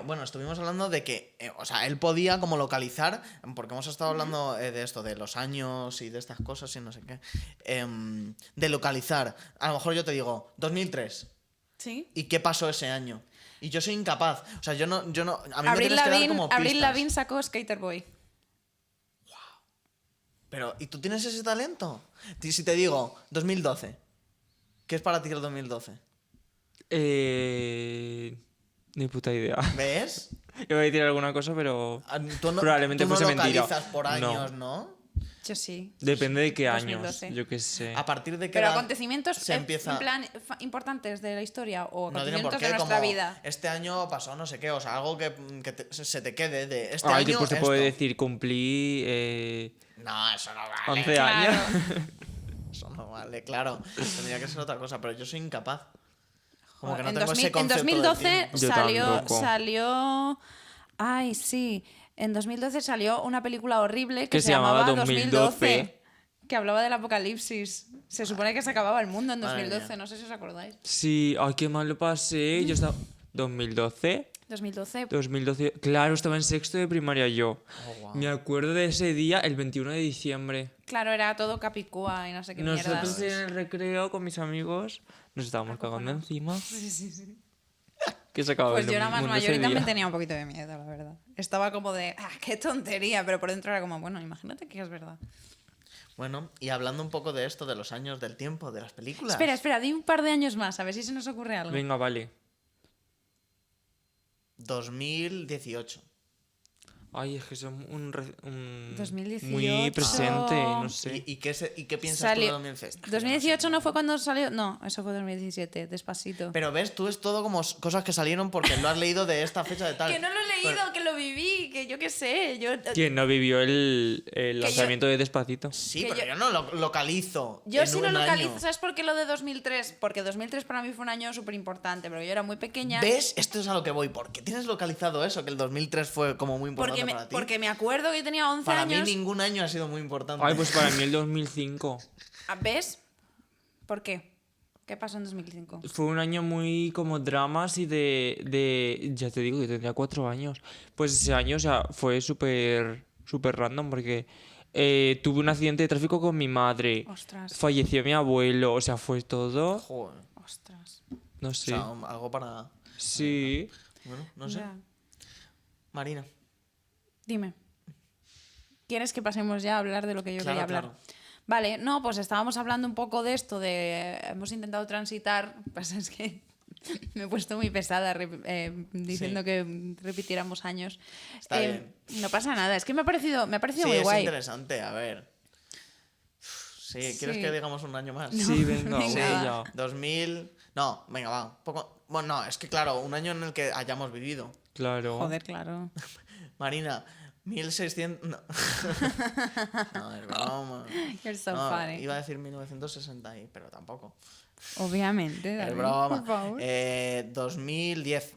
bueno, estuvimos hablando de que, o sea, él podía como localizar, porque hemos estado hablando de esto, de los años y de estas cosas y no sé qué, de localizar. A lo mejor yo te digo, 2003, Sí. ¿y qué pasó ese año? Y yo soy incapaz, o sea, yo no, a mí me Avril tienes que dar como Avril pistas. Lavigne sacó Skater Boy. Pero, ¿y tú tienes ese talento? Si te digo, 2012, ¿qué es para ti el 2012? Ni puta idea. ¿Ves? Iba a decir alguna cosa, pero Tú no, probablemente tú no fuese mentira. localizas por años, ¿no? Yo sí. Depende de qué 2012. años, yo qué sé. A partir de qué Pero edad acontecimientos se empieza... en plan importantes de la historia o No tiene por acontecimientos qué, de nuestra como vida. este año pasó no sé qué, o sea, algo que se te quede de este Ay, año después te puede esto. decir, cumplí No, eso no vale. 11 Claro. años. Eso no vale, claro. Tendría que ser otra cosa, pero yo soy incapaz. Como que no en, tengo 2000 ese en concepto del 2012 tiempo. Yo tampoco. salió... Ay, sí. En 2012 salió una película horrible que Que se se llamaba llamaba 2012. que hablaba del apocalipsis. Se supone que se acababa el mundo en Madre 2012, mía. no sé si os acordáis. Sí, ay, qué mal lo pasé. Yo estaba... 2012. 2012. 2012. Claro, estaba en sexto de primaria yo. Oh, wow. Me acuerdo de ese día, el 21 de diciembre. Claro, era todo capicúa y no sé qué Nosotros mierdas. en el recreo con mis amigos nos estábamos cagando encima. Que se acababa Pues el yo era más mundo mayor y ese también día. tenía un poquito de miedo, la verdad. Estaba como de, qué tontería, pero por dentro era como, bueno, imagínate que es verdad. Bueno, y hablando un poco de esto, de los años del tiempo, de las películas. Espera, di un par de años más, a ver si se nos ocurre algo. Venga, vale. 2018. Ay, es que es un 2018. muy presente, no sé. ¿Y qué piensas Salió- tú de 2018? 2018 no fue cuando salió. No, eso fue 2017, despacito. Pero ves, tú es todo como cosas que salieron porque lo has leído de esta fecha de tal. Que no lo he leído, que lo viví, que yo qué sé. ¿Quién no vivió el lanzamiento de Despacito? Sí, que pero yo- yo no lo localizo. Yo en sí un lo localizo. año. ¿Sabes por qué lo de 2003? Porque 2003 para mí fue un año súper importante, pero yo era muy pequeña. ¿Ves? Esto es a lo que voy. ¿Por qué tienes localizado eso? Que el 2003 fue como muy importante para ti. Porque me acuerdo que tenía 11 Para años. mí ningún año ha sido muy importante. Ay, pues para mí el 2005. ¿Ves? ¿Por qué? ¿Qué pasó en 2005? Fue un año muy como dramas y de... Ya te digo, que tendría 4 años. Pues ese año, o sea, fue súper súper random porque tuve un accidente de tráfico con mi madre. Ostras. Falleció mi abuelo. O sea, fue todo. Joder. Ostras. No O sé. sea, algo para... Sí. Bueno, no sé. Ya. Marina. Dime. ¿Quieres que pasemos ya a hablar de lo que yo Claro, quería hablar? claro. Vale, no, pues estábamos hablando un poco de esto, hemos intentado transitar, pasa es que me he puesto muy pesada diciendo Sí. que repitiéramos años. Está bien. No pasa nada, es que me ha parecido Sí, muy es guay. interesante, a ver. Sí, ¿quieres Sí. que digamos un año más? Sí, venga, venga, sí, va. ya. 2000... No, venga, va. Poco... Bueno, no, es que claro, un año en el que hayamos vivido. Claro. Joder, claro. Marina, 1600... No, no es broma. You're so No, funny. iba a decir 1960, pero tampoco. Obviamente, Es David, broma. por favor. 2010.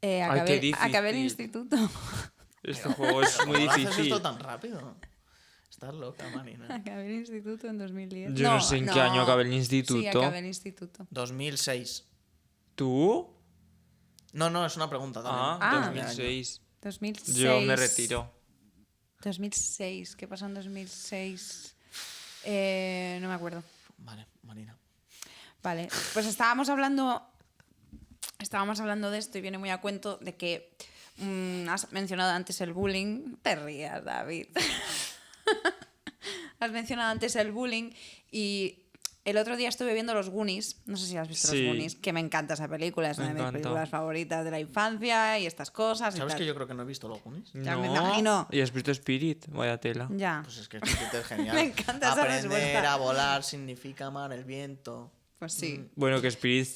qué Acabé el difícil. instituto. Este juego es muy ¿Cómo haces difícil. esto tan rápido? Estás loca, Marina. Acabé el instituto en 2010. Yo no sé en qué año acabé el instituto. Sí, acabé el instituto. 2006. ¿Tú? No, es una pregunta también. Ah. 2006. 2006. Yo me retiro. 2006. ¿Qué pasó en 2006? No me acuerdo. Vale, Marina. Vale, pues estábamos hablando de esto y viene muy a cuento de que has mencionado antes el bullying. Te rías, David. Has mencionado antes el bullying y el otro día estuve viendo Los Goonies. No sé si has visto Sí. Los Goonies, que me encanta esa película. Es Me una de mis encanta. películas favoritas de la infancia y estas cosas. ¿Sabes y que tal. yo creo que no he visto los Goonies? Ya me imagino. ¿Y has visto Spirit? Vaya tela. Ya. Pues es que es genial. Me encanta esa Aprender respuesta. a volar significa amar el viento. Pues sí, Bueno, que Spirit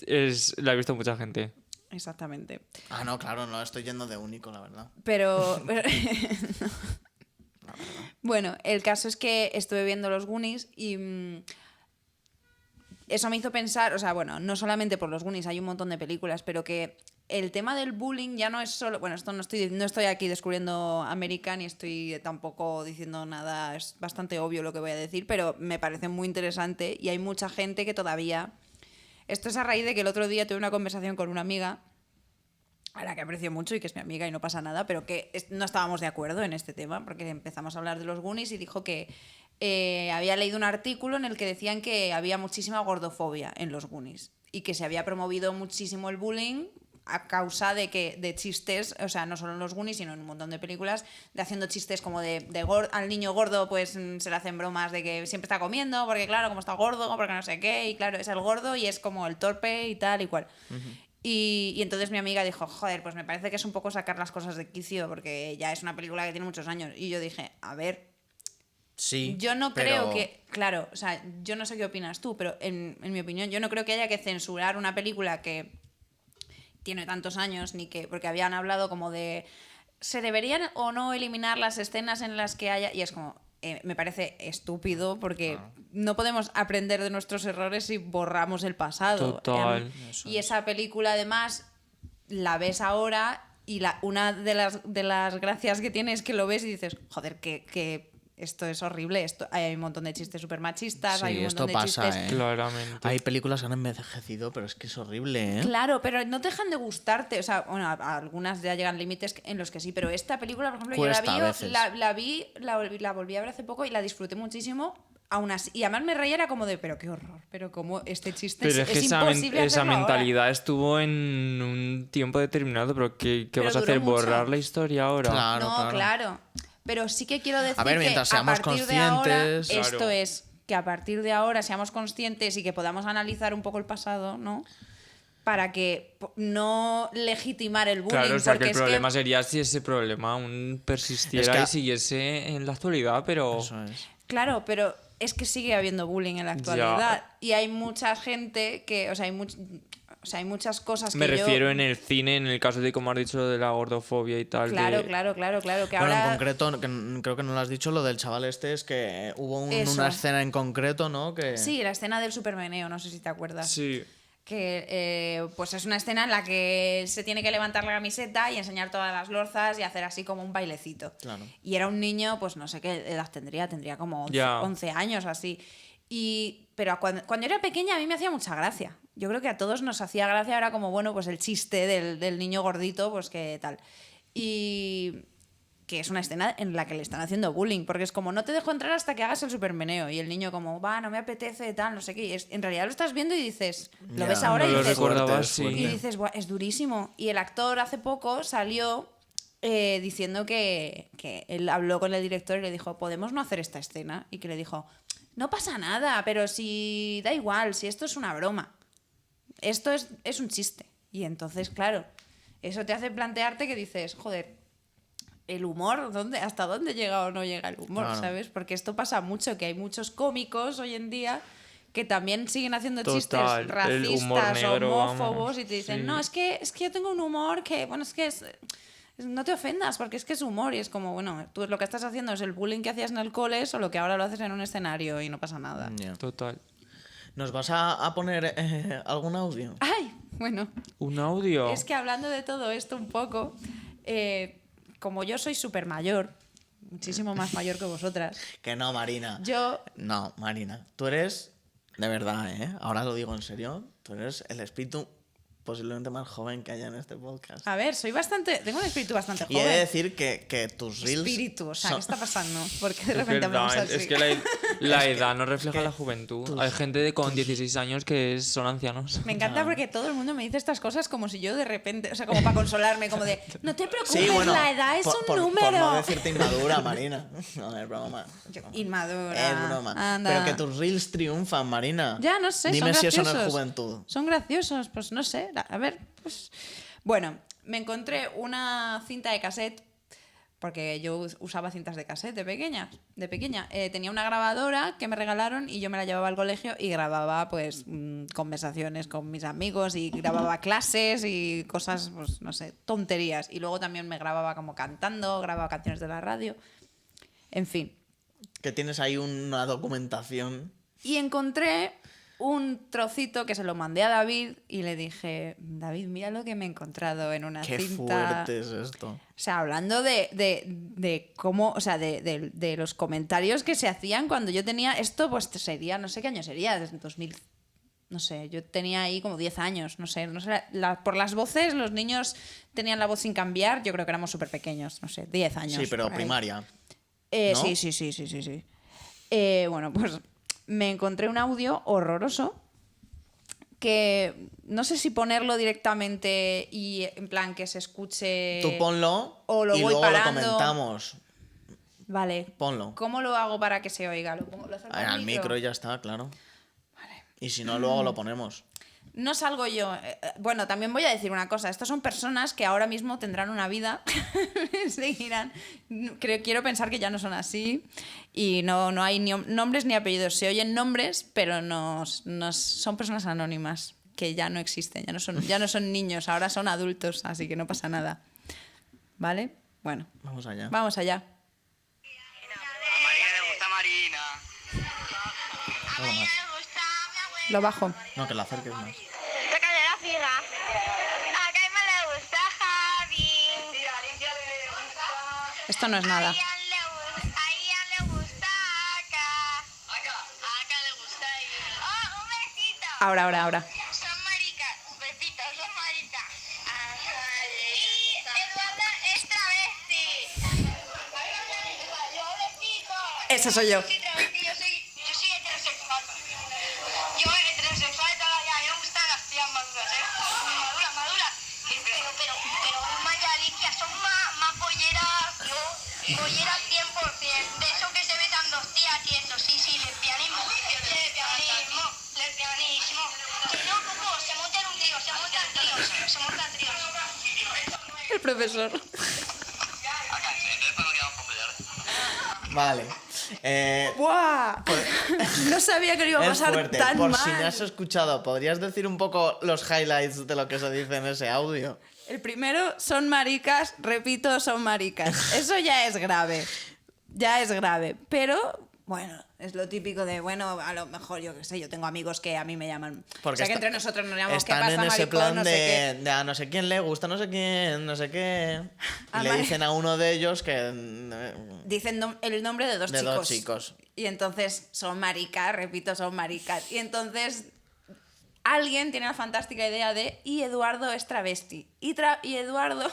la ha visto mucha gente. exactamente. Ah, no, claro, no, estoy yendo de único, la verdad. Pero bueno, el caso es que estuve viendo Los Goonies y eso me hizo pensar, o sea, bueno, no solamente por Los Goonies, hay un montón de películas, pero que el tema del bullying ya no es solo, bueno, esto no estoy aquí descubriendo América ni estoy tampoco diciendo nada, es bastante obvio lo que voy a decir, pero me parece muy interesante y hay mucha gente que todavía... Esto es a raíz de que el otro día tuve una conversación con una amiga a la que aprecio mucho y que es mi amiga y no pasa nada, pero que no estábamos de acuerdo en este tema, porque empezamos a hablar de los Goonies y dijo que había leído un artículo en el que decían que había muchísima gordofobia en los Goonies y que se había promovido muchísimo el bullying a causa de chistes, o sea, no solo en los Goonies, sino en un montón de películas, de haciendo chistes como al niño gordo, pues se le hacen bromas de que siempre está comiendo, porque claro, como está gordo, porque no sé qué, y claro, es el gordo y es como el torpe y tal y cual. Y entonces mi amiga dijo, joder, pues me parece que es un poco sacar las cosas de quicio, porque ya es una película que tiene muchos años. Y yo dije, a ver, Sí. yo no pero- creo que, claro, o sea, yo no sé qué opinas tú, pero en mi opinión, yo no creo que haya que censurar una película que tiene tantos años, ni que, porque habían hablado como de, ¿se deberían o no eliminar las escenas en las que haya? Y es como, me parece estúpido, porque no podemos aprender de nuestros errores si borramos el pasado. Total. Y esa película, además, la ves ahora y una de las gracias que tiene es que lo ves y dices, joder, que esto es horrible, hay un montón de chistes súper machistas, Sí, hay un esto montón de pasa, chistes... Claramente. Hay películas que han envejecido, pero es que es horrible, ¿eh? Claro, pero no dejan de gustarte. O sea, bueno, algunas ya llegan límites en los que sí, pero esta película, por ejemplo, Cuesta a yo veces. la volví a ver hace poco y la disfruté muchísimo. Aún así, y además me reía, era como de, pero qué horror, pero como este chiste Pero es que imposible esa hacerlo ahora. mentalidad estuvo en un tiempo determinado, pero ¿qué Pero vas a duró hacer? mucho. ¿Borrar la historia ahora? Claro, No, claro. Pero sí que quiero decir ver, que mientras a seamos partir de ahora, conscientes- esto Claro. es que a partir de ahora seamos conscientes y que podamos analizar un poco el pasado, ¿no? Para que no legitimar el bullying. Claro, o sea, que porque el es problema sería si ese problema aún persistiera Es que- y siguiese en la actualidad, pero... Eso es. Claro, pero es que sigue habiendo bullying en la actualidad. Y hay mucha gente que. O sea, hay muchas cosas que Me yo... refiero en el cine, en el caso de, como has dicho, lo de la gordofobia y tal. Claro, de- claro. Que Bueno, ahora. en concreto, creo que no lo has dicho, lo del chaval este es que hubo Eso. una escena en concreto, ¿no? Que... Sí, la escena del supermeneo, no sé si te acuerdas. Sí. Que pues es una escena en la que se tiene que levantar la camiseta y enseñar todas las lorzas y hacer así como un bailecito. Claro. Y era un niño, pues no sé qué edad tendría como 11, Ya. 11 años así. Pero cuando era pequeña a mí me hacía mucha gracia. Yo creo que a todos nos hacía gracia, era como, bueno, pues el chiste del niño gordito, pues qué tal. Y que es una escena en la que le están haciendo bullying, porque es como, no te dejo entrar hasta que hagas el supermeneo, y el niño como, va, no me apetece, tal, no sé qué, y en realidad lo estás viendo y dices, lo Ya, ves ahora no y lo dices, recordaba, fuerte, sí. fuerte. y dices, "Buah, es durísimo". Y el actor hace poco salió diciendo que él habló con el director y le dijo, ¿podemos no hacer esta escena? Y que le dijo, no pasa nada, pero si da igual, si esto es una broma. Esto es un chiste. Y entonces, claro, eso te hace plantearte que dices, joder, el humor, ¿hasta dónde llega o no llega el humor? Claro. ¿Sabes? Porque esto pasa mucho, que hay muchos cómicos hoy en día que también siguen haciendo chistes Total, el humor racistas, negro, homófobos, vamos, y te dicen, sí. no, es que yo tengo un humor que, bueno, no te ofendas, porque es que es humor, y es como, bueno, tú lo que estás haciendo es el bullying que hacías en el cole, solo que ahora lo haces en un escenario y no pasa nada. Ya. Total. ¿Nos vas a poner algún audio? Ay, bueno, Un audio. es que hablando de todo esto un poco, como yo soy súper mayor, muchísimo más mayor que vosotras, Que no, Marina. yo... No, Marina. Tú eres, de verdad, ahora lo digo en serio, tú eres el espíritu posiblemente más joven que haya en este podcast. A ver, tengo un espíritu bastante Y he de joven. decir que tus reels... Espíritu, o sea, son- ¿qué está pasando? Porque de Es repente verdad, hablamos así. es que la edad no refleja la juventud. Hay gente con 16 años que son ancianos. Me encanta porque todo el mundo me dice estas cosas como si yo de repente, o sea, como para consolarme, como de, no te preocupes, Sí, bueno, la edad es un por número. no decirte inmadura, Marina. No, es broma. Inmadura. Es broma. Anda. Pero que tus reels triunfan, Marina. Ya, no sé, Dime son si eso graciosos. no es juventud. Son graciosos, pues no sé. A ver, pues... Bueno, me encontré una cinta de cassette, porque yo usaba cintas de cassette de pequeña. Tenía una grabadora que me regalaron y yo me la llevaba al colegio y grababa pues conversaciones con mis amigos y grababa clases y cosas, pues no sé, tonterías. Y luego también me grababa como cantando, grababa canciones de la radio. En fin. Que tienes ahí una documentación. Y encontré un trocito que se lo mandé a David y le dije, David, mira lo que me he encontrado en una Qué cinta. fuerte es esto. O sea, hablando de cómo, o sea, de los comentarios que se hacían cuando yo tenía esto, pues sería, no sé qué año sería, desde 2000, no sé, yo tenía ahí como 10 años, no sé, por las voces, los niños tenían la voz sin cambiar, yo creo que éramos súper pequeños, no sé, 10 años. Sí, pero por ahí. primaria. ¿no? Sí. Bueno, pues me encontré un audio horroroso que no sé si ponerlo directamente y en plan que se escuche... Tú ponlo o lo y voy luego parando. lo comentamos. Vale. Ponlo. ¿Cómo lo hago para que se oiga? ¿Lo acerco Al micro ya está, claro. Y si no, luego lo ponemos. No salgo yo. Bueno, también voy a decir una cosa. Estas son personas que ahora mismo tendrán una vida, seguirán. Quiero pensar que ya no son así y no hay ni nombres ni apellidos. Se oyen nombres, pero no son personas anónimas que ya no existen, ya no son niños, ahora son adultos, así que no pasa nada. ¿Vale? Bueno, Vamos allá. vamos allá. A Marina le gusta Marina. Algo más. Lo bajo. No, que lo acerques más. Tócale la figa. A Kaima le gusta Javi. Esto no es nada. A Ian le gusta Aka. A Aka le gusta Ian. ¡Oh, un besito! Ahora. Son maricas. Besitos, son maricas. Y Eduardo es travesti. Yo besito. Esa soy yo. Soy travesti, yo soy heterosexual. Yo heterosexual todavía, me gustan las tías maduras, maduras. Pero Mayalicia son más polleras, polleras 100%. De eso que se besan dos tías y eso, sí, lesbianismo. Que no, Coco, se montan un trío, se montan tríos. El profesor. Vale. ¡Buah! No sabía que lo iba a Es pasar fuerte. tan Por mal. si no has escuchado, ¿podrías decir un poco los highlights de lo que se dice en ese audio? El primero, son maricas, repito, son maricas. Eso ya es grave. Ya es grave. Pero, bueno, es lo típico de, bueno, a lo mejor, yo qué sé, yo tengo amigos que a mí me llaman. Porque o sea, que está- entre nosotros nos llamamos, ¿qué están pasa, en ese maricón? plan No sé qué. de a no sé quién le gusta, no sé quién, no sé qué. Y le Además- dicen a uno de ellos que... Dicen el nombre de dos De chicos. dos chicos. Y entonces son maricas, repito, son maricas. Y entonces alguien tiene la fantástica idea de, y Eduardo es travesti. Y Eduardo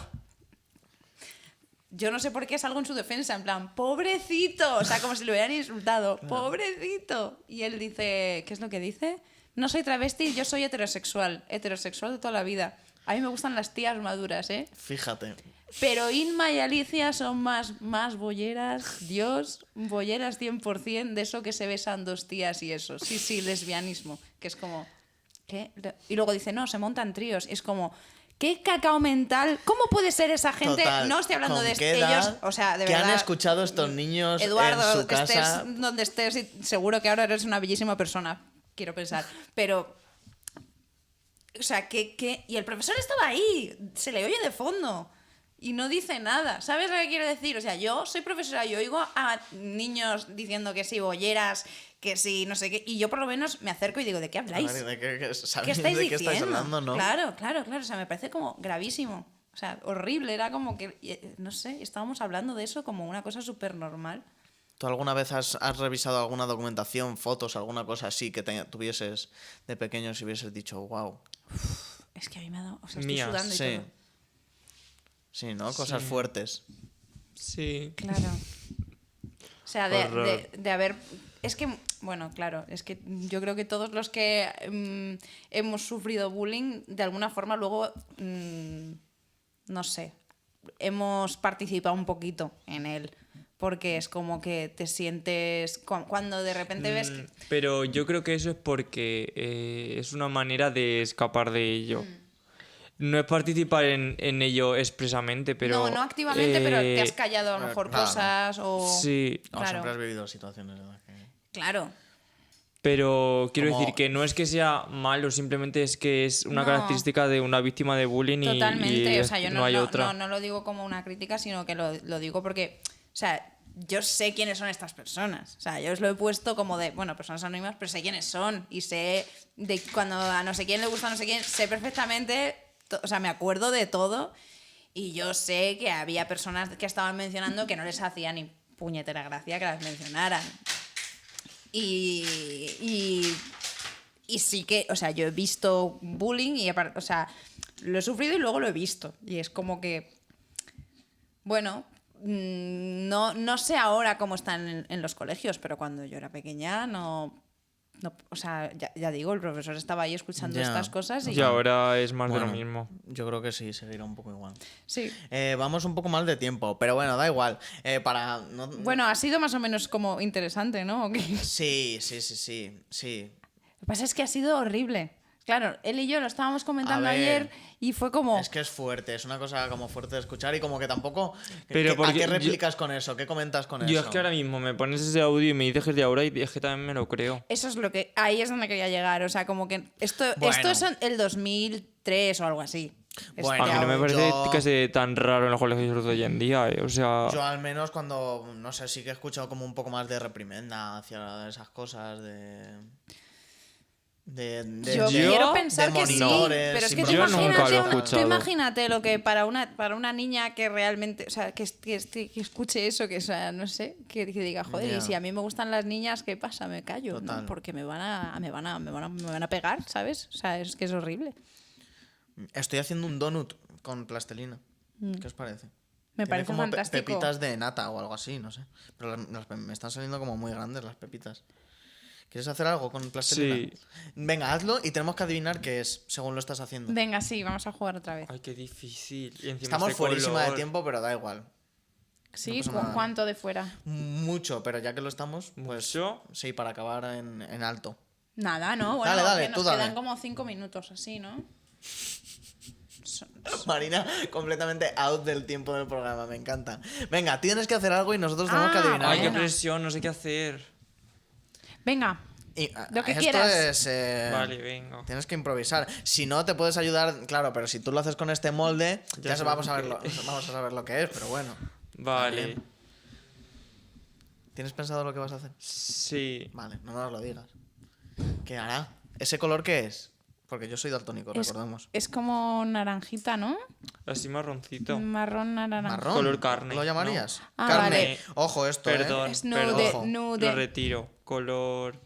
yo no sé por qué salgo en su defensa, en plan, pobrecito, o sea, como si lo hubieran insultado, pobrecito. Y él dice, ¿qué es lo que dice? No soy travesti, yo soy heterosexual de toda la vida. A mí me gustan las tías maduras, ¿eh? Fíjate. Pero Inma y Alicia son más bolleras, Dios, bolleras 100%, de eso que se besan dos tías y eso. Sí, lesbianismo, que es como... ¿qué? Y luego dice, no, se montan tríos. Es como, ¿qué cacao mental? ¿Cómo puede ser esa gente? Total, No estoy hablando ¿con de qué ellos, edad? o sea, de ¿Qué verdad. han escuchado estos niños Eduardo, en su casa? estés donde estés, y seguro que ahora eres una bellísima persona, quiero pensar. Pero... O sea, y el profesor estaba ahí, se le oye de fondo y no dice nada. ¿Sabes lo que quiero decir? O sea, yo soy profesora, yo oigo a niños diciendo que sí, bolleras, que sí, no sé qué, y yo por lo menos me acerco y digo, ¿de qué habláis? ¿De ¿Qué ¿Sabéis estáis de qué diciendo? estáis hablando, no? Claro. O sea, me parece como gravísimo. O sea, horrible. Era como que, no sé, estábamos hablando de eso como una cosa súper normal. ¿Tú alguna vez has revisado alguna documentación, fotos, alguna cosa así que tuvieses de pequeño y hubieses dicho, wow? Es que a mí me ha dado... O sea, estoy Mías, sudando y Sí. todo. Sí, ¿no? Cosas Sí. fuertes. Sí. Claro. O sea, Horror. de haber... Es que, bueno, claro, es que yo creo que todos los que hemos sufrido bullying, de alguna forma luego, no sé, hemos participado un poquito en él. Porque es como que te sientes... Cuando de repente ves... Pero yo creo que eso es porque es una manera de escapar de ello. No es participar en ello expresamente, pero... no activamente, pero te has callado a lo mejor claro. cosas o... Sí, No, Claro. siempre has vivido situaciones en las que... Claro. pero quiero Como- decir que no es que sea malo, simplemente es que es una No. característica de una víctima de bullying y Totalmente, o sea, yo no hay otra. no lo digo como una crítica, sino que lo digo porque, o sea, yo sé quiénes son estas personas. O sea, yo os lo he puesto como de, bueno, personas anónimas, pero sé quiénes son. Y sé de cuando a no sé quién le gusta no sé quién, sé perfectamente, o sea, me acuerdo de todo. Y yo sé que había personas que estaban mencionando que no les hacía ni puñetera gracia que las mencionaran. Y sí que, o sea, yo he visto bullying y aparte, o sea, lo he sufrido y luego lo he visto. Y es como que, bueno, no sé ahora cómo están en los colegios, pero cuando yo era pequeña o sea, ya digo, el profesor estaba ahí escuchando Ya. estas cosas y... Y ahora es más de Bueno, lo mismo. yo creo que sí, seguirá un poco igual. Sí. Vamos un poco mal de tiempo, pero bueno, da igual. Bueno, ha sido más o menos como interesante, ¿no? ¿O qué? Sí. Lo que pasa es que ha sido horrible. Claro, él y yo lo estábamos comentando A ver, ayer y fue como... Es que es fuerte, es una cosa como fuerte de escuchar y como que tampoco... Pero ¿A porque qué yo- replicas con eso? ¿Qué comentas con eso? Yo es que ahora mismo me pones ese audio y me dices que es de ahora y es que también me lo creo. Eso es lo que... Ahí es donde quería llegar. O sea, como que esto Bueno. es el 2003 o algo así. Bueno, A mí no me yo- parece que sea tan raro en los colegios de hoy en día, O sea, Yo al menos cuando, no sé, sí que he escuchado como un poco más de reprimenda hacia esas cosas Yo quiero pensar de que sí, monitores, pero es que tú yo nunca lo he imagínate, escuchado. tú imagínate lo que para una niña que realmente, o sea, que escuche eso, que, o sea, no sé, que diga, joder, Ya. y si a mí me gustan las niñas, ¿qué pasa? Me callo, Total. ¿no? Porque me van a pegar, ¿sabes? O sea, es que es horrible. Estoy haciendo un donut con plastelina. ¿Qué os parece? Me Tiene parece como fantástico. pepitas de nata o algo así, no sé. Pero me están saliendo como muy grandes las pepitas. ¿Quieres hacer algo con plastelina? Sí. Venga, hazlo y tenemos que adivinar qué es, según lo estás haciendo. Venga, sí, vamos a jugar otra vez. ay, qué difícil. Y encima Estamos este fuerísima de color. tiempo, pero da igual. Sí, pasa nada. ¿cuánto de fuera? Mucho, pero ya que lo estamos, pues ¿Mucho? sí, para acabar en alto. Nada, ¿no? Bueno, Dale, que nos tú dale. quedan como 5 minutos así, ¿no? Marina, completamente out del tiempo del programa, me encanta. Venga, tienes que hacer algo y nosotros tenemos que adivinar. Ay, qué Bueno. presión, no sé qué hacer. Venga, lo que esto quieras. es, Vale, venga. Tienes que improvisar. Si no, te puedes ayudar, claro, pero si tú lo haces con este molde, Ya sé vamos a lo que- saber lo que es, pero bueno. Vale. Bien. ¿Tienes pensado lo que vas a hacer? Sí. Vale, no nos lo digas. ¿Qué hará? ¿Ese color qué es? Porque yo soy daltónico, recordemos. Es como naranjita, ¿no? Así marroncito. Marrón naranja. ¿Marrón? Color carne, ¿Lo llamarías? ¿no? Ah, Carne. vale. Ojo esto, Es nude, perdón. Ojo. nude. Lo retiro. Color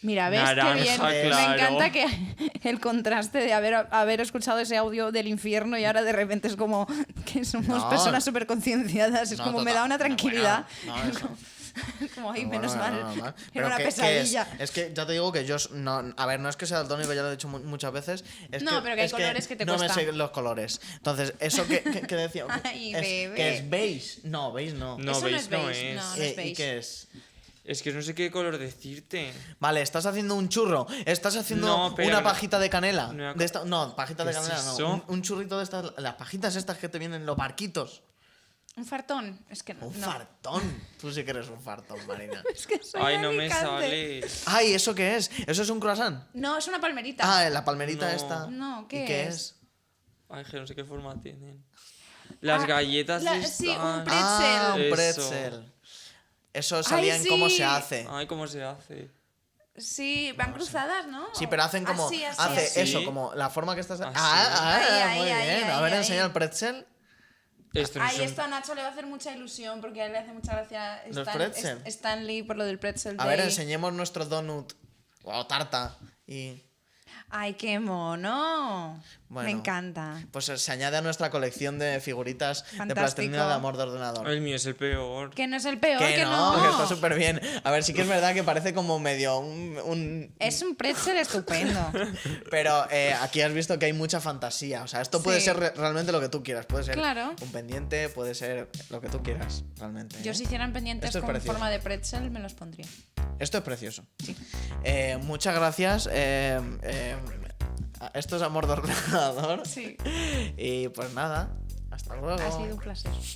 Mira, ¿ves Naranja, qué bien? Me claro. encanta que el contraste de haber escuchado ese audio del infierno y ahora de repente es como que somos No. personas súper concienciadas. Es No, como me total. da una tranquilidad. Bueno, no, eso. Como, ay, Bueno, menos mal. normal. Era una ¿qué pesadilla. es? Es que ya te digo que yo no, a ver, no es que sea daltónico, ya lo he dicho muchas veces. Es No, pero que hay es colores que te no cuesta. me sé los colores. Entonces, eso que decía. Ay, es, bebé. que es beige. No, beige no. No, Eso no beige es no beige, es. no. es ¿Y beige. qué es? Es que no sé qué color decirte. Vale, estás haciendo un churro. Estás haciendo No, pero una no- pajita de canela. no- No, pajita de ¿Qué es canela no. eso? Un churrito de estas. Las pajitas estas que te vienen en los barquitos. Un fartón. Es que no. Un fartón. Tú sí que eres un fartón, Marina. Es que soy Ay, no me Alicante. sale. Ay, ¿eso qué es? ¿Eso es un croissant? No, es una palmerita. Ah, la palmerita No. esta. No, ¿Y ¿qué qué es? es? Ay, que no sé qué forma tienen. Las Ah, galletas sí, un están... pretzel. Ah, un Eso. pretzel. Eso salía en cómo sí. se hace. Ay, ¿cómo se hace? Sí, van cruzadas, ¿no? Sí, pero hacen como. Así, así, hace así. eso, como la forma que estás. Así. Ahí, muy ahí, bien. ahí, A ver, ahí. enseña el pretzel. Esto no Ahí es un- esto a Nacho le va a hacer mucha ilusión porque a él le hace mucha gracia ¿Los pretzel? Stanley por lo del pretzel. A ver, Day. enseñemos nuestro donut. O tarta. Y. Ay, qué mono. Bueno. Me encanta. Pues se añade a nuestra colección de figuritas de Fantástico. plastilina de amor de ordenador. El mío es el peor. Que no es el peor, Que que no, no. que está súper bien. A ver, sí que es verdad que parece como medio un Es un pretzel estupendo. Pero aquí has visto que hay mucha fantasía. O sea, esto puede Sí. ser realmente lo que tú quieras. Puede ser Claro. un pendiente, puede ser lo que tú quieras, realmente. Yo ¿eh? si hicieran pendientes Esto es con precioso. forma de pretzel me los pondría. Esto es precioso. Muchas gracias. Esto es amor de ordenador. Sí. Y pues nada, hasta luego. Ha sido un placer.